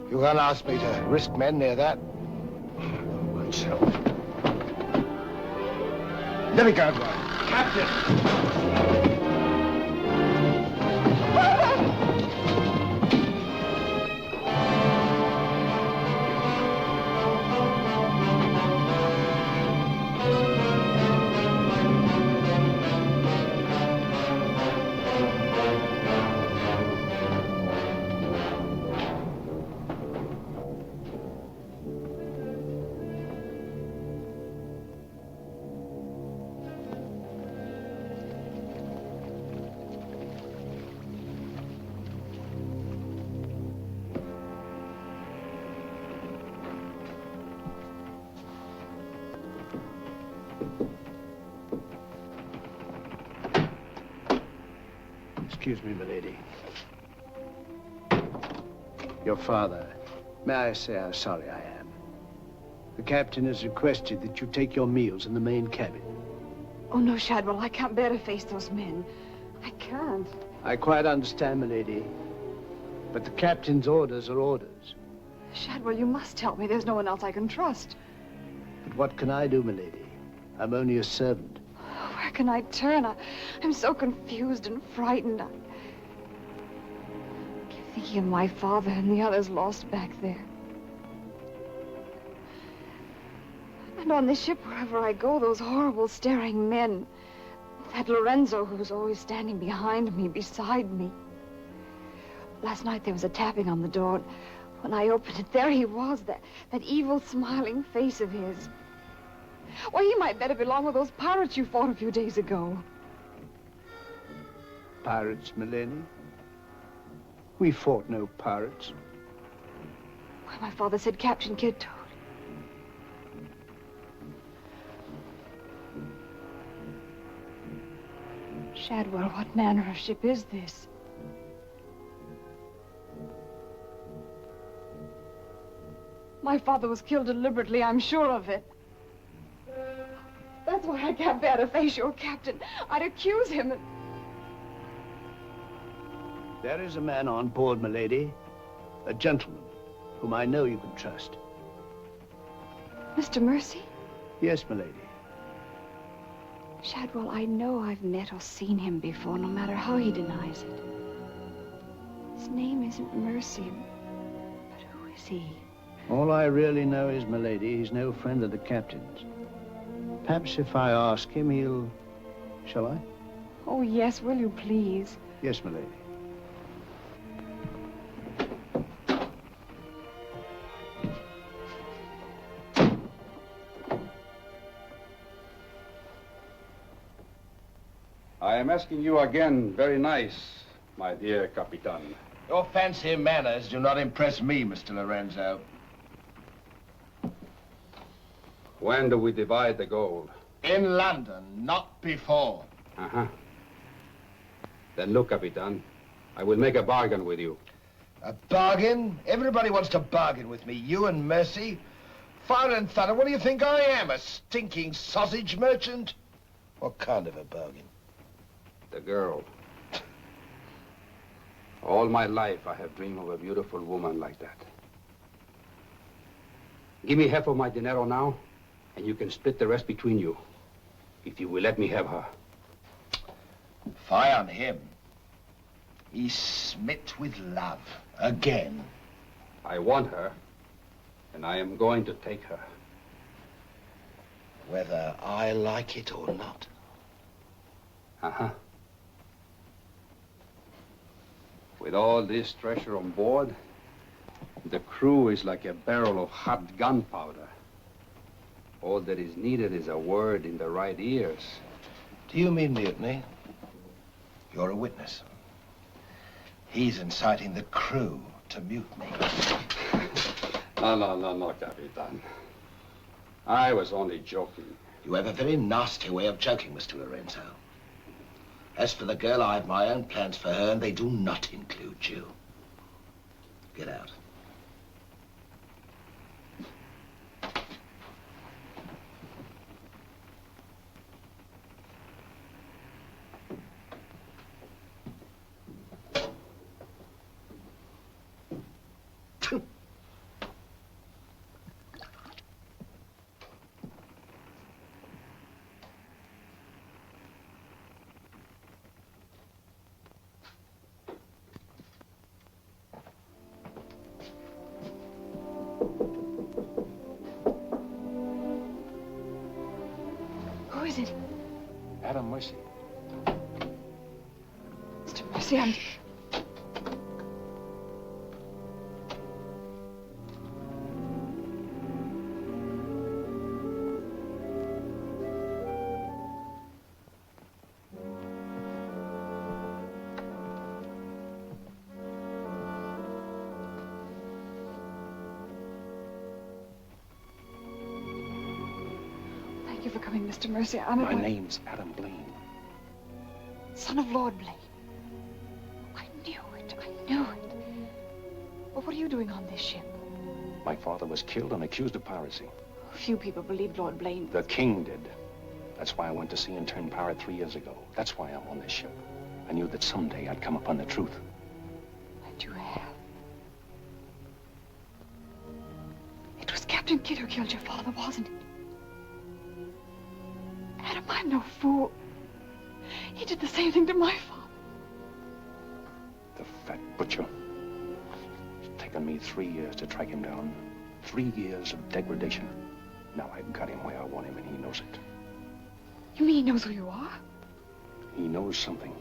You can't ask me to risk men near that. Myself. Let me go, boy. Captain! Excuse me, milady. Your father. May I say how sorry I am? The captain has requested that you take your meals in the main cabin. Oh, no, Shadwell, I can't bear to face those men. I can't. I quite understand, milady. But the captain's orders are orders. Shadwell, you must help me. There's no one else I can trust. But what can I do, milady? I'm only a servant. Where can I turn? I'm so confused and frightened. I keep thinking of my father and the others lost back there. And on this ship, wherever I go, those horrible staring men. That Lorenzo who's always standing behind me, beside me. Last night there was a tapping on the door. When I opened it, there he was, that evil smiling face of his. Why, he might better belong with those pirates you fought a few days ago. Pirates, milady? We fought no pirates. Why, my father said Captain Kidd told. Shadwell, what manner of ship is this? My father was killed deliberately, I'm sure of it. That's why I can't bear to face your captain. I'd accuse him. There is a man on board, milady. A gentleman whom I know you can trust. Mr. Mercy? Yes, milady. Shadwell, I know I've met or seen him before, no matter how he denies it. His name isn't Mercy, but who is he? All I really know is, milady, he's no friend of the captain's. Perhaps if I ask him, he'll... Shall I? Oh, yes, will you please? Yes, milady. I am asking you again, very nice, my dear Capitan. Your fancy manners do not impress me, Mr. Lorenzo. When do we divide the gold? In London, not before. Uh-huh. Then look, Capitan, I will make a bargain with you. A bargain? Everybody wants to bargain with me. You and Mercy. Fire and thunder, what do you think I am? A stinking sausage merchant? What kind of a bargain? The girl. All my life I have dreamed of a beautiful woman like that. Give me half of my dinero now, and you can split the rest between you, if you will let me have her. Fie on him. He's smit with love. Again. I want her, and I am going to take her. Whether I like it or not. Uh-huh. With all this treasure on board, the crew is like a barrel of hot gunpowder. All that is needed is a word in the right ears. Do you mean mutiny? You're a witness. He's inciting the crew to mutiny. No, Capitan. I was only joking. You have a very nasty way of joking, Mr. Lorenzo. As for the girl, I have my own plans for her, and they do not include you. Get out. Who is it? Adam Mercy. Mr. Mercy, I'm... Thank you for coming, Mr. Mercy. My name's Adam Blaine. Son of Lord Blaine. I knew it. But what are you doing on this ship? My father was killed and accused of piracy. Few people believed Lord Blaine. The king did. That's why I went to sea and turned pirate 3 years ago. That's why I'm on this ship. I knew that someday I'd come upon the truth. And you have. It was Captain Kidd who killed your father, wasn't it? Adam, I'm no fool. He did the same thing to my father. The fat butcher. It's taken me 3 years to track him down. 3 years of degradation. Now I've got him where I want him, and he knows it. You mean he knows who you are? He knows something.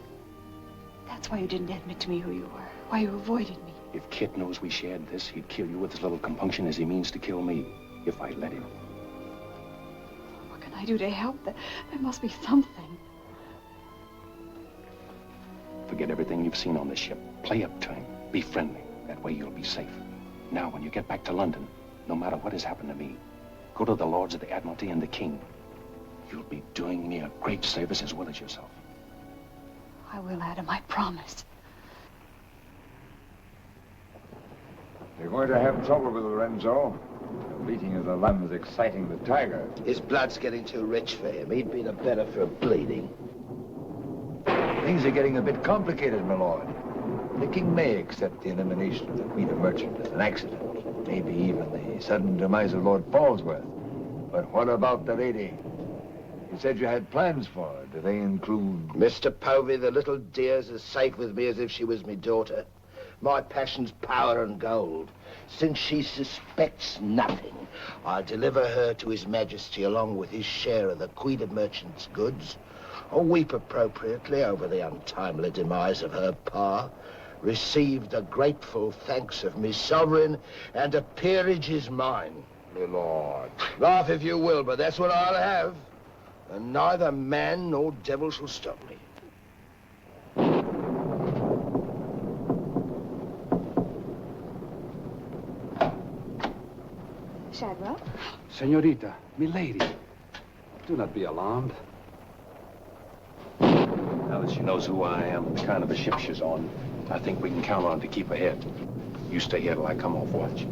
That's why you didn't admit to me who you were. Why you avoided me. If Kit knows we shared this, he'd kill you with as little compunction as he means to kill me, if I let him. What can I do to help? There must be something. Forget everything you've seen on this ship. Play up to him. Be friendly. That way you'll be safe. Now, when you get back to London, no matter what has happened to me, go to the Lords of the Admiralty and the King. You'll be doing me a great service as well as yourself. I will, Adam, I promise. You're going to have trouble with Lorenzo. The bleating of the lamb's exciting the tiger. His blood's getting too rich for him. He'd be the better for bleeding. Things are getting a bit complicated, my lord. The king may accept the elimination of the Queen of Merchant as an accident. Maybe even the sudden demise of Lord Falsworth. But what about the lady? You said you had plans for her. Do they include... Mr. Povey, the little dear's as safe with me as if she was me daughter. My passion's power and gold. Since she suspects nothing, I'll deliver her to His Majesty along with his share of the Queen of Merchant's goods, or weep appropriately over the untimely demise of her pa, receive the grateful thanks of me sovereign, and a peerage is mine. My lord. Laugh if you will, but that's what I'll have. And neither man nor devil shall stop me. Shadwell? Senorita, milady, do not be alarmed. Now that she knows who I am and the kind of a ship she's on, I think we can count on to keep ahead. You stay here till I come off watch.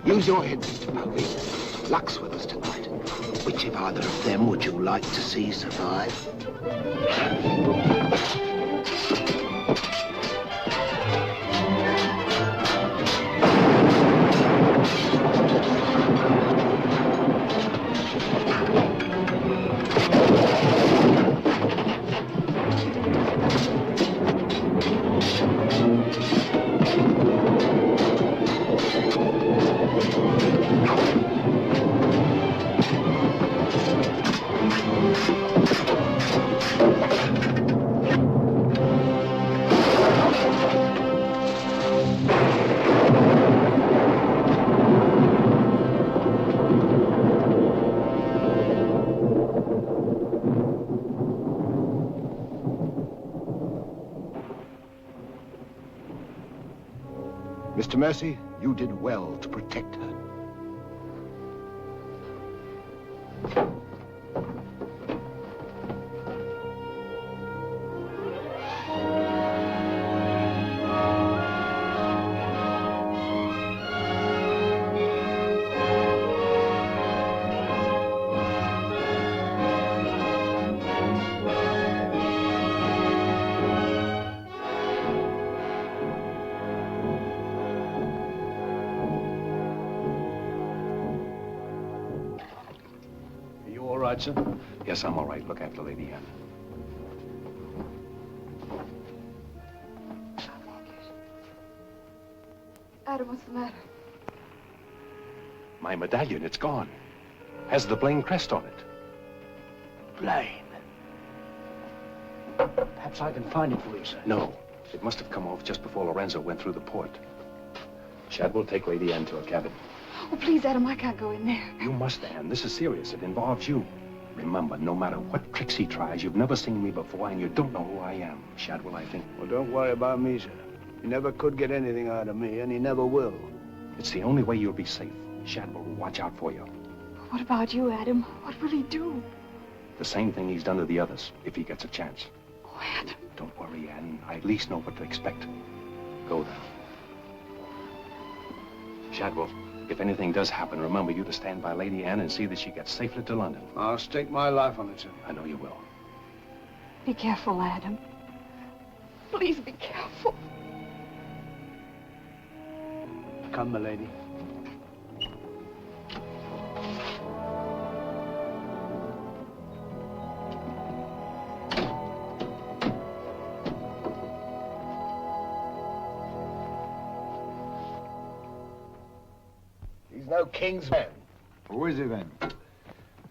Use your head, Mr. Povey. Luck's with us tonight. Which of either of them would you like to see survive? Mr. Mercy, you did well to protect her. Sir? Yes, I'm all right. Look after Lady Anne. Adam, what's the matter? My medallion, it's gone. Has the Blaine crest on it. Blaine. Perhaps I can find it for you, sir. No. It must have come off just before Lorenzo went through the port. Shadwell, take Lady Anne to her cabin. Oh, please, Adam, I can't go in there. You must, Anne. This is serious. It involves you. Remember, no matter what tricks he tries, you've never seen me before, and you don't know who I am. Shadwell, I think. Well, don't worry about me, sir. He never could get anything out of me, and he never will. It's the only way you'll be safe. Shadwell will watch out for you. What about you, Adam? What will he do? The same thing he's done to the others, if he gets a chance. Oh, Adam. Don't worry, Anne. I at least know what to expect. Go then. Shadwell, if anything does happen, remember you to stand by Lady Anne and see that she gets safely to London. I'll stake my life on it, sir. I know you will. Be careful, Adam. Please be careful. Come, my lady. He's no king's man. Who is he then?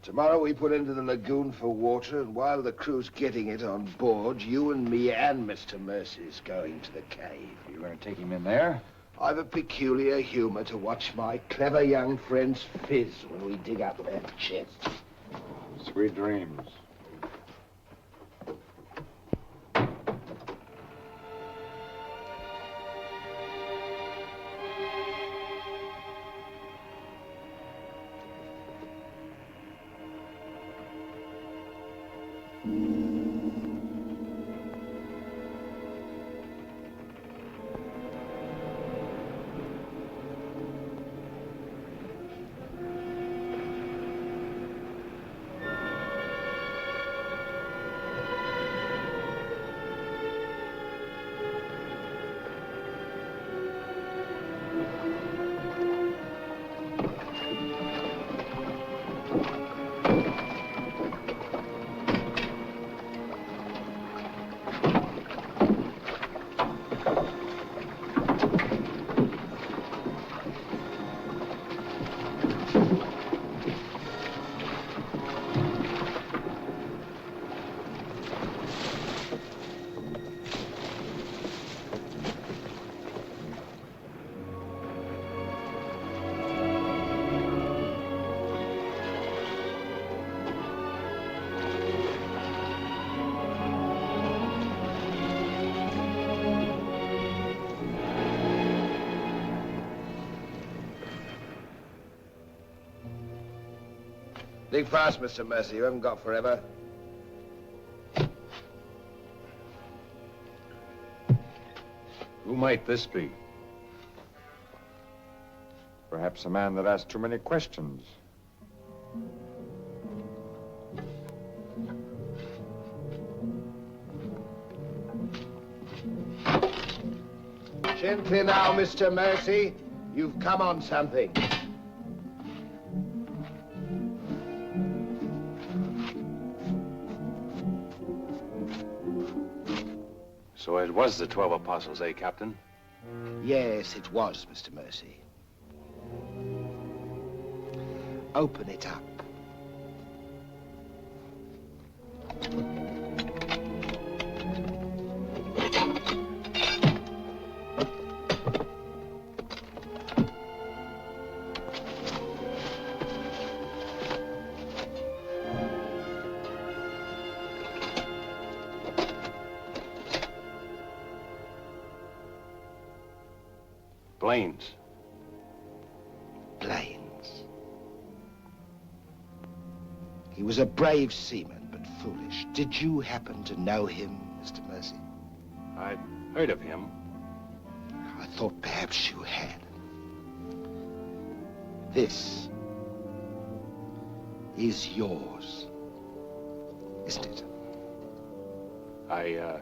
Tomorrow we put into the lagoon for water, and while the crew's getting it on board, you and me and Mr. Mercy's going to the cave. You're going to take him in there? I've a peculiar humor to watch my clever young friends fizz when we dig up their chests. Sweet dreams. Think fast, Mr. Mercy. You haven't got forever. Who might this be? Perhaps a man that asked too many questions. Gently now, Mr. Mercy. You've come on something. So it was the 12 apostles, eh, Captain? Yes, it was, Mr. Mercy. Open it up. Planes. Planes. He was a brave seaman, but foolish. Did you happen to know him, Mr. Mercy? I'd heard of him. I thought perhaps you had. This is yours, isn't it? I,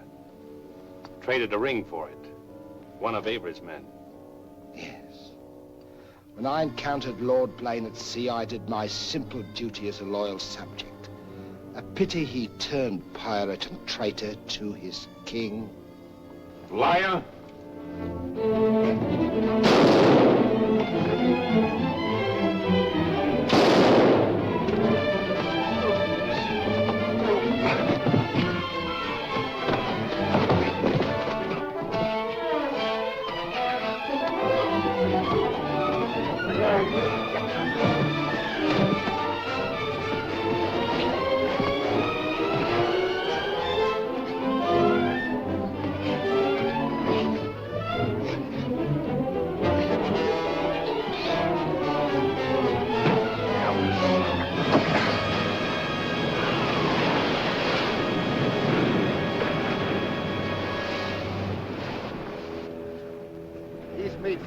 traded a ring for it. One of Avery's men. Yes. When I encountered Lord Blaine at sea, I did my simple duty as a loyal subject. A pity he turned pirate and traitor to his king. Liar!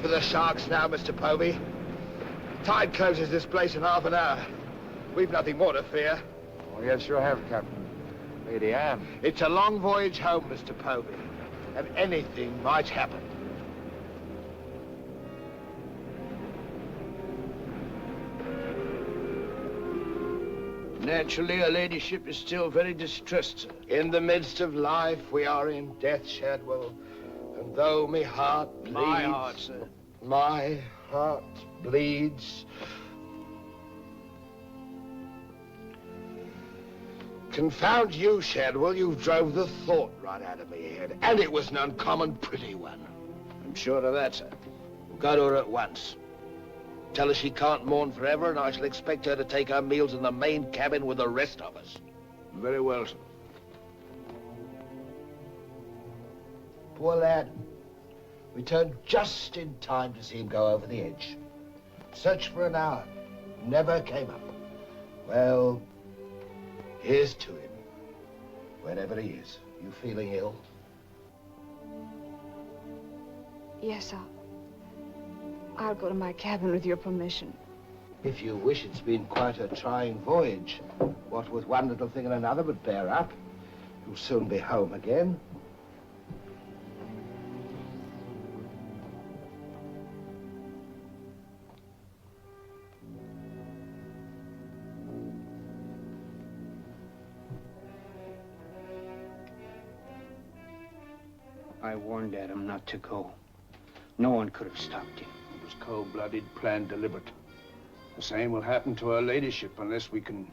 For the sharks now, Mr. Povey. Tide closes this place in half an hour. We've nothing more to fear. Oh, yes, you have, Captain. Lady Anne. It's a long voyage home, Mr. Povey, and anything might happen. Naturally, her ladyship is still very distressed, sir. In the midst of life, we are in death, Shadwell. And though my heart bleeds... My heart, sir. My heart bleeds... Confound you, Shadwell. You drove the thought right out of me head. And it was an uncommon pretty one. I'm sure of that, sir. We'll go to her at once. Tell her she can't mourn forever, and I shall expect her to take her meals in the main cabin with the rest of us. Very well, sir. Poor lad. We turned just in time to see him go over the edge. Searched for an hour. Never came up. Well, here's to him. Wherever he is. You feeling ill? Yes, I'll go to my cabin with your permission. If you wish, it's been quite a trying voyage. What with one little thing and another, but bear up. You'll soon be home again. I warned Adam not to go. No one could have stopped him. It was cold-blooded, planned, deliberate. The same will happen to her ladyship unless we can...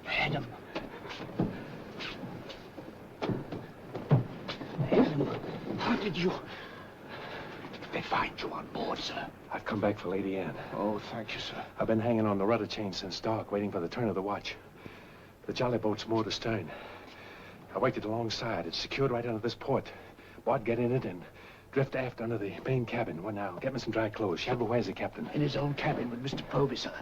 Adam. Adam, how did you... They find you on board, sir? I've come back for Lady Anne. Oh, thank you, sir. I've been hanging on the rudder chain since dark, waiting for the turn of the watch. The jolly boat's moored astern. I waited alongside. It's secured right under this port. Bart, get in it and Drift aft under the main cabin. Well, now, get me some dry clothes. Shadwell, where's the captain? In his own cabin with Mr. Povey, sir.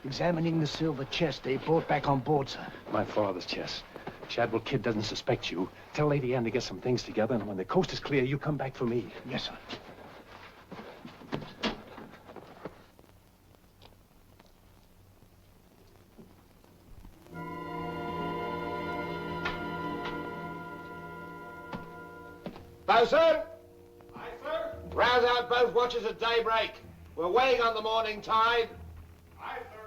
Examining the silver chest they brought back on board, sir. My father's chest. Shadwell Kid doesn't suspect you. Tell Lady Anne to get some things together, and when the coast is clear, you come back for me. Yes, sir. Bosun! Aye, sir? Rouse out both watches at daybreak. We're weighing on the morning tide. Aye, sir.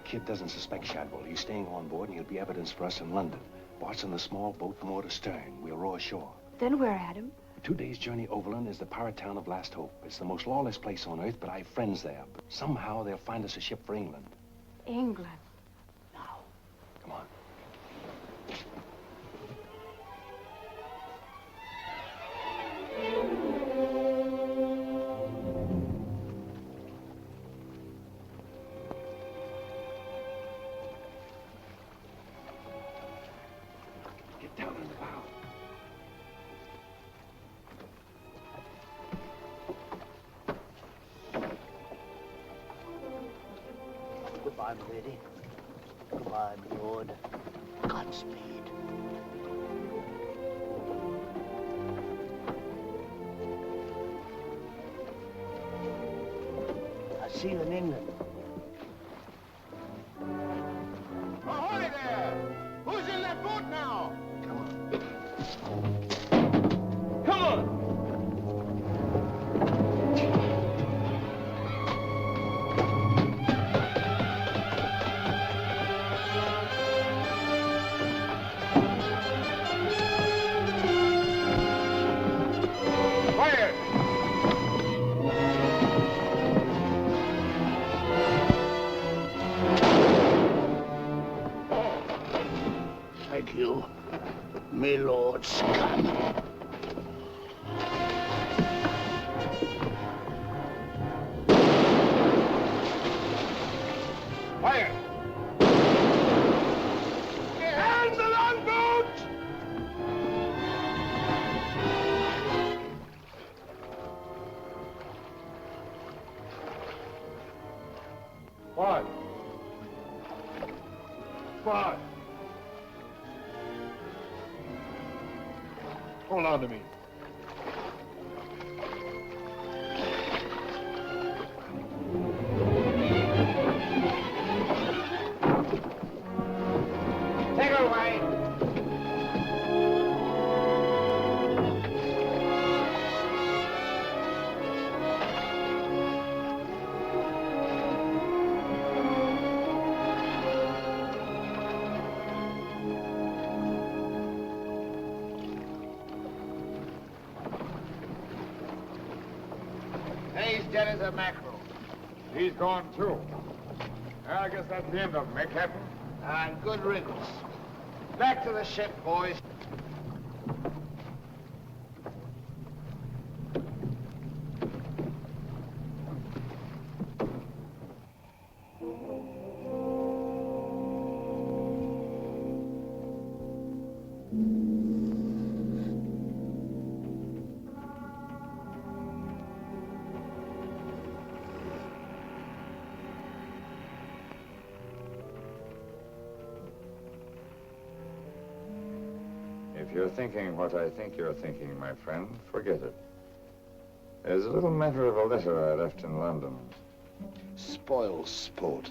Kid doesn't suspect Shadwell. He's staying on board, and he'll be evidence for us in London. Watching the small boat moored astern. We'll row ashore. Then where, Adam? 2 days' journey overland is the pirate town of Last Hope. It's the most lawless place on earth, but I've friends there. But somehow they'll find us a ship for England. England. Come on. Get down in the bow. Goodbye, my lady. Goodbye, my lord. Godspeed. I'll see you in England. Ahoy there! Who's in that boat now? Come on! Thank you, my Lord Scott. Fire! And the longboat! Fire! Fire! Hold on to me. Take her away! He's dead as a mackerel. He's gone too. I guess that's the end of him, eh, Captain? And good riddance. Back to the ship, boys. If you're thinking what I think you're thinking, my friend, forget it. There's a little matter of a letter I left in London. Spoil sport.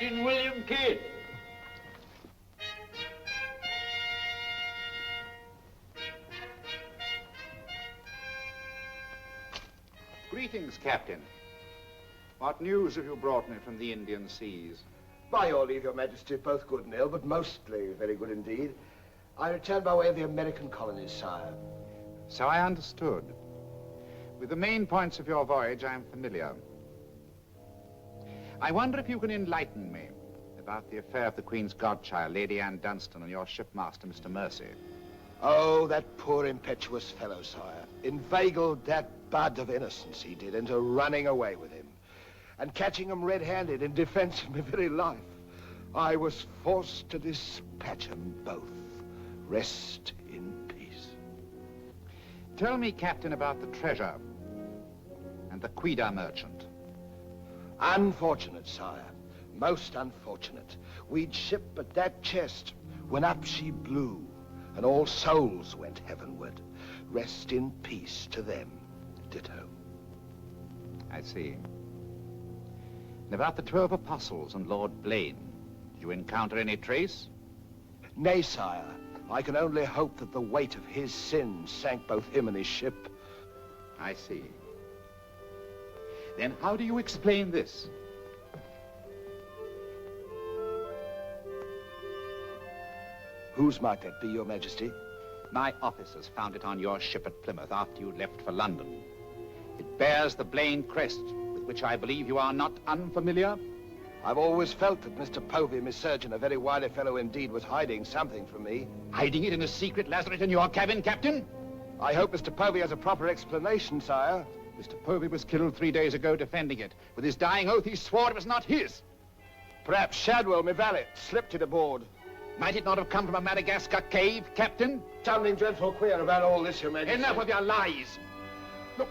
Captain William Kidd. Greetings, Captain. What news have you brought me from the Indian seas? By your leave, Your Majesty, both good and ill, but mostly very good indeed. I returned by way of the American colonies, sire. So I understood. With the main points of your voyage, I am familiar. I wonder if you can enlighten me about the affair of the Queen's godchild, Lady Anne Dunstan, and your shipmaster, Mr. Mercy. Oh, that poor impetuous fellow, sire. Inveigled that bud of innocence he did into running away with him. And catching him red-handed in defense of my very life. I was forced to dispatch them both. Rest in peace. Tell me, Captain, about the treasure and the Quida merchant. Unfortunate, sire. Most unfortunate. We'd ship but that chest when up she blew, and all souls went heavenward. Rest in peace to them. Ditto. I see. And about the 12 apostles and Lord Blaine, did you encounter any trace? Nay, sire. I can only hope that the weight of his sins sank both him and his ship. I see. Then how do you explain this? Whose might that be, Your Majesty? My officers found it on your ship at Plymouth after you left for London. It bears the Blaine crest, with which I believe you are not unfamiliar. I've always felt that Mr. Povey, my surgeon, a very wily fellow indeed, was hiding something from me. Hiding it in a secret lazaret in your cabin, Captain? I hope Mr. Povey has a proper explanation, sire. Mr. Povey was killed 3 days ago defending it. With his dying oath, he swore it was not his. Perhaps Shadwell, my valet, slipped it aboard. Might it not have come from a Madagascar cave, Captain? Something dreadful queer about all this, Your Majesty. Enough of your lies. Look.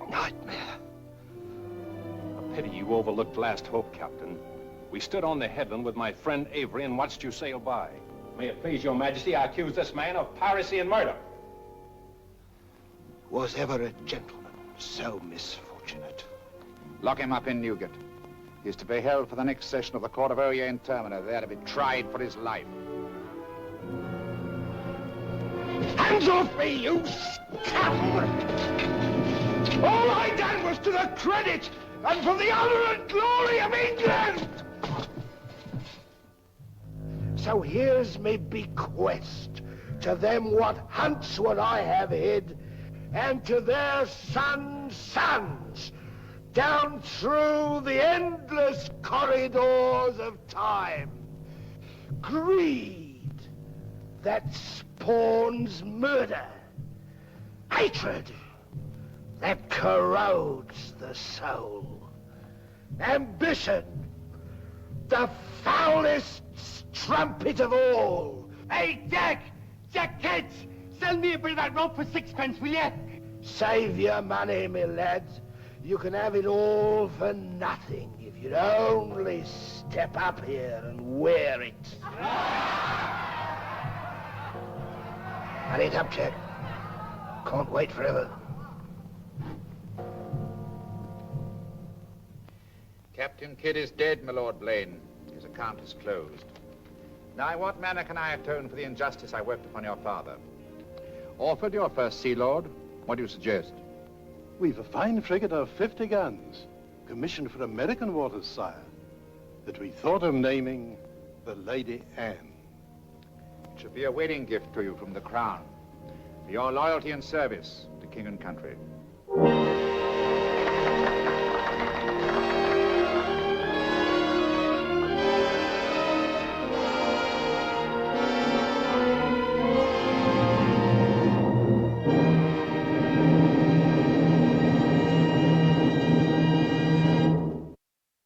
Nightmare. A pity you overlooked last hope, Captain. We stood on the headland with my friend Avery and watched you sail by. May it please your majesty, I accuse this man of piracy and murder. Was ever a gentleman so misfortunate? Lock him up in Newgate. He is to be held for the next session of the Court of Oyer in Termina, there to be tried for his life. Hands off me, you scoundrel! All I done was to the credit and for the honor and glory of England! So here's me bequest to them what hunts what I have hid, and to their sons, down through the endless corridors of time. Greed that spawns murder. Hatred that corrodes the soul. Ambition, the foulest trumpet of all. Hey, Jack! Jack Ketch! Sell me a bit of that rope for 6 will you? Save your money, me lads. You can have it all for nothing if you'd only step up here and wear it. Hurry it up, Jack. Can't wait forever. Captain Kidd is dead, my Lord Blaine. His account is closed. Now, in what manner can I atone for the injustice I worked upon your father? Orford, your first Sea Lord, what do you suggest? We've a fine frigate of 50 guns, commissioned for American waters, sire, that we thought of naming the Lady Anne. It should be a wedding gift to you from the Crown, for your loyalty and service to king and country.